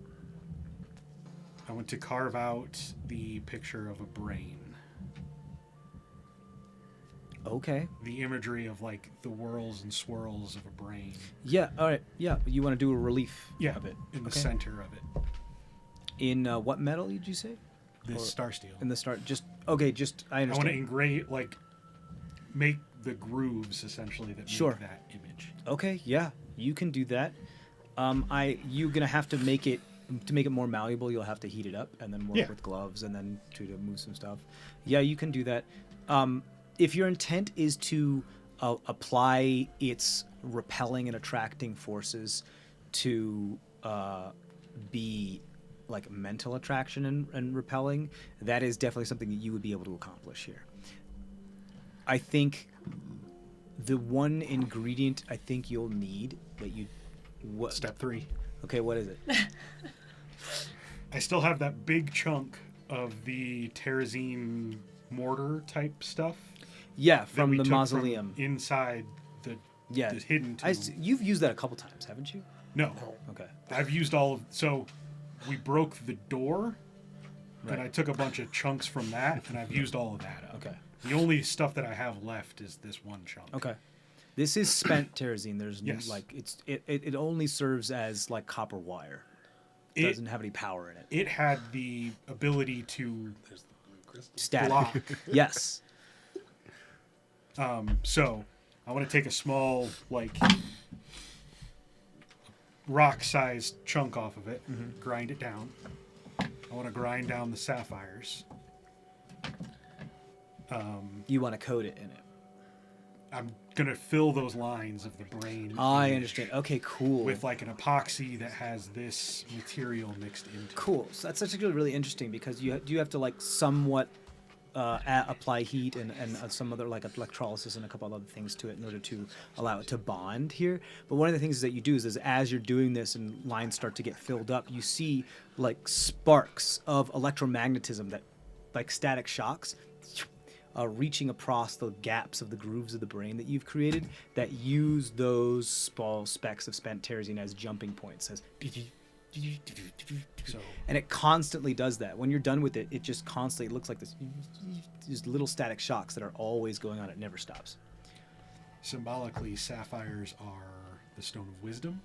I want to carve out the picture of a brain. Okay. The imagery of like the whirls and swirls of a brain. Yeah. All right. Yeah. You want to do a relief of it in the center of it. In what metal did you say? This star steel. In the star. I understand. I want to engrave, make the grooves essentially that make that image. Okay. Yeah. You can do that. You're gonna have to make it more malleable. You'll have to heat it up and then work with gloves and then to move some stuff. Yeah, you can do that. If your intent is to apply its repelling and attracting forces to be like mental attraction and repelling, that is definitely something that you would be able to accomplish here. I think the one ingredient I think you'll need that Step 3. Okay, what is it? I still have that big chunk of the terrazine mortar type stuff. Yeah, from we the took mausoleum. From inside the hidden tomb. You've used that a couple times, haven't you? No. Okay. I've used all of... So we broke the door and I took a bunch of chunks from that, and I've used all of that up. Okay. The only stuff that I have left is this one chunk. Okay. This is spent terrazine. There's Yes. like it only serves as like copper wire. It doesn't have any power in it. It had the ability to Static. block. Yes. So I want to take a small, like, rock-sized chunk off of it, grind it down. I want to grind down the sapphires. You want to coat it in it. I'm going to fill those lines of the brain. I image understand. Okay, cool. With, like, an epoxy that has this material mixed into it. Cool. So that's actually really interesting because you have to like somewhat apply heat and some other like electrolysis and a couple of other things to it in order to allow it to bond here. But one of the things that you do is as you're doing this and lines start to get filled up, you see like sparks of electromagnetism that like static shocks reaching across the gaps of the grooves of the brain that you've created that use those small specks of spent terrazine as jumping points. And it constantly does that. When you're done with it, it just constantly looks like these little static shocks that are always going on. It never stops. Symbolically, sapphires are the stone of wisdom.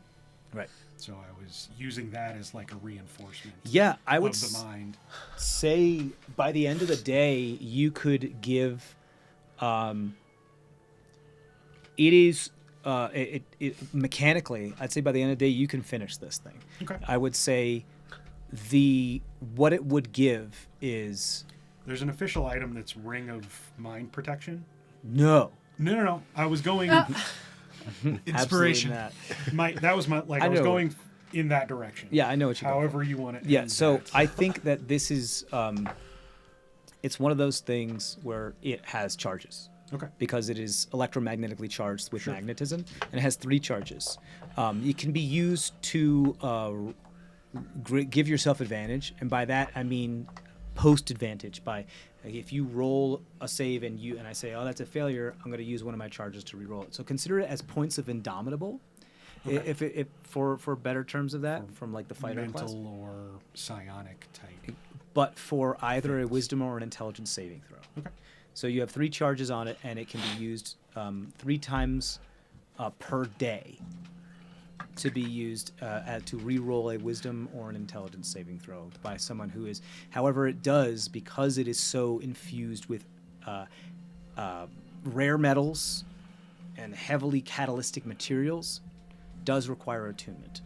Right. So I was using that as like a reinforcement. Yeah, I would of the mind. say by the end of the day, you could give. It is. It mechanically, I'd say by the end of the day, you can finish this thing. Okay. I would say what it would give is There's an official item that's Ring of Mind Protection. no. No. I was going. Inspiration. Absolutely not. That was my like. I I was know. going in that direction. Yeah, I know what you're going for. However you want it. Yeah, so I think that this is it's one of those things where it has charges. Okay. Because it is electromagnetically charged with magnetism, and it has 3 charges. It can be used to give yourself advantage, and by that I mean post advantage. By if you roll a save and I say, oh, that's a failure, I'm going to use one of my charges to re-roll it. So consider it as points of indomitable, if for better terms of that, from like the fighter mental class. or psionic type. But for either a wisdom or an intelligence saving throw. Okay. So you have 3 charges on it, and it can be used 3 times per day to be used to re-roll a wisdom or an intelligence saving throw by someone who is. However, it does, because it is so infused with rare metals and heavily catalytic materials, does require attunement.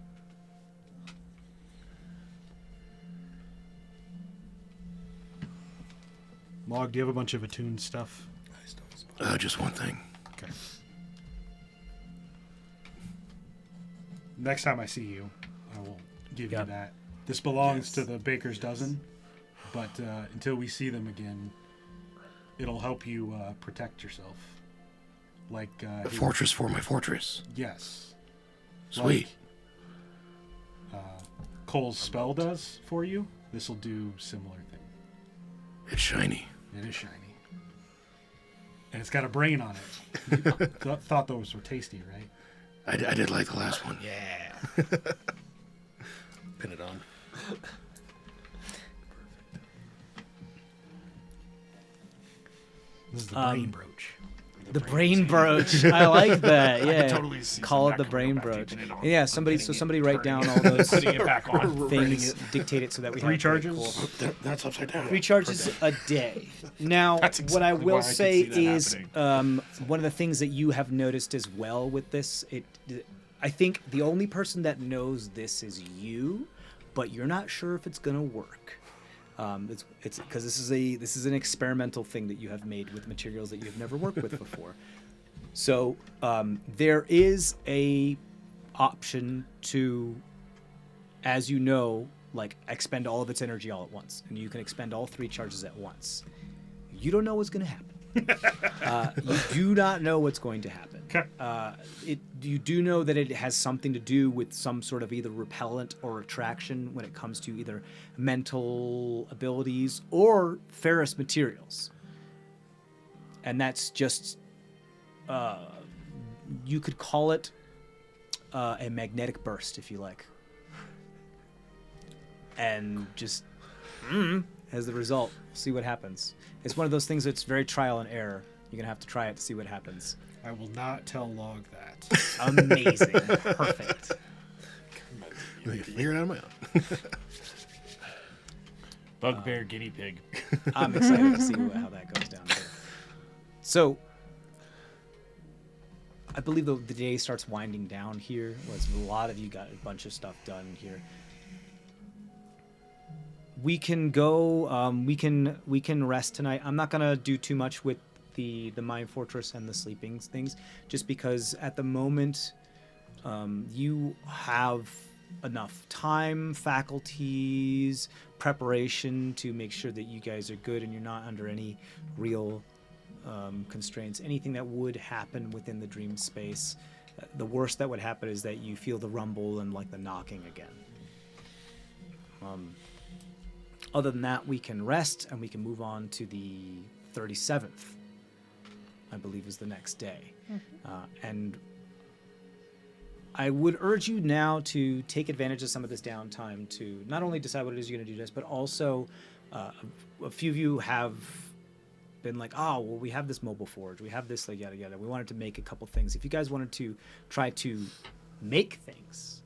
Log, do you have a bunch of attuned stuff? Just one thing. Okay. Next time I see you, I will give you that. This belongs to the baker's dozen, but until we see them again, it'll help you protect yourself. Like A fortress for my fortress. Yes. Sweet. Cole's spell does for you. This will do similar thing. It's shiny. It is shiny. And it's got a brain on it. You thought those were tasty, right? I did like the last one. Yeah. Pin it on. This is the brain brooch. The brain brooch. I like that. Yeah. totally see Call some it the back brain back brooch. keeping it on, Yeah. Somebody write down all those putting it back on. things. Dictate it so that we 3 have charges. Cool. That's upside down. 3 charges a day. Now, That's what I exactly will why I could say see that is happening. one of the things that you have noticed as well with this. I think the only person that knows this is you, but you're not sure if it's gonna work. It's because this is an experimental thing that you have made with materials that you have never worked with before. So there is a option to, as you know, like expend all of its energy all at once, and you can expend all 3 charges at once. You don't know what's going to happen. You do not know what's going to happen. Okay. You do know that it has something to do with some sort of either repellent or attraction when it comes to either mental abilities or ferrous materials. And that's just, you could call it a magnetic burst, if you like. And just, as the result. We'll see what happens. It's one of those things that's very trial and error. You're gonna have to try it to see what happens. I will not tell Log that. Amazing. Perfect. I can figure it out on my own. Bugbear guinea pig. I'm excited to see how that goes down. Too. So, I believe the day starts winding down here. A lot of you got a bunch of stuff done here. We can go. We can rest tonight. I'm not gonna do too much with the mine fortress and the sleeping things, just because at the moment you have enough time, faculties, preparation to make sure that you guys are good and you're not under any real constraints. Anything that would happen within the dream space, the worst that would happen is that you feel the rumble and like the knocking again. Other than that, we can rest and we can move on to the 37th, I believe is the next day. And I would urge you now to take advantage of some of this downtime to not only decide what it is you're going to do this, but also a few of you have been like, oh, well, we have this mobile forge. We have this, like, yada, yada. We wanted to make a couple things. If you guys wanted to try to make things,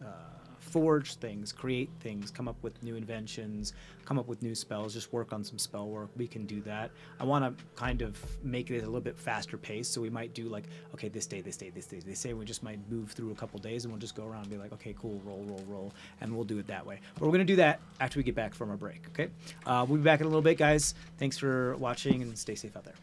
forge things, create things, come up with new inventions, come up with new spells, just work on some spell work, we can do that. I want to kind of make it a little bit faster paced, so we might do like, okay, this day, this day, this day. They say we just might move through a couple days and we'll just go around and be like, okay, cool, roll, and we'll do it that way. But we're going to do that after we get back from our break, okay? We'll be back in a little bit, guys. Thanks for watching and stay safe out there.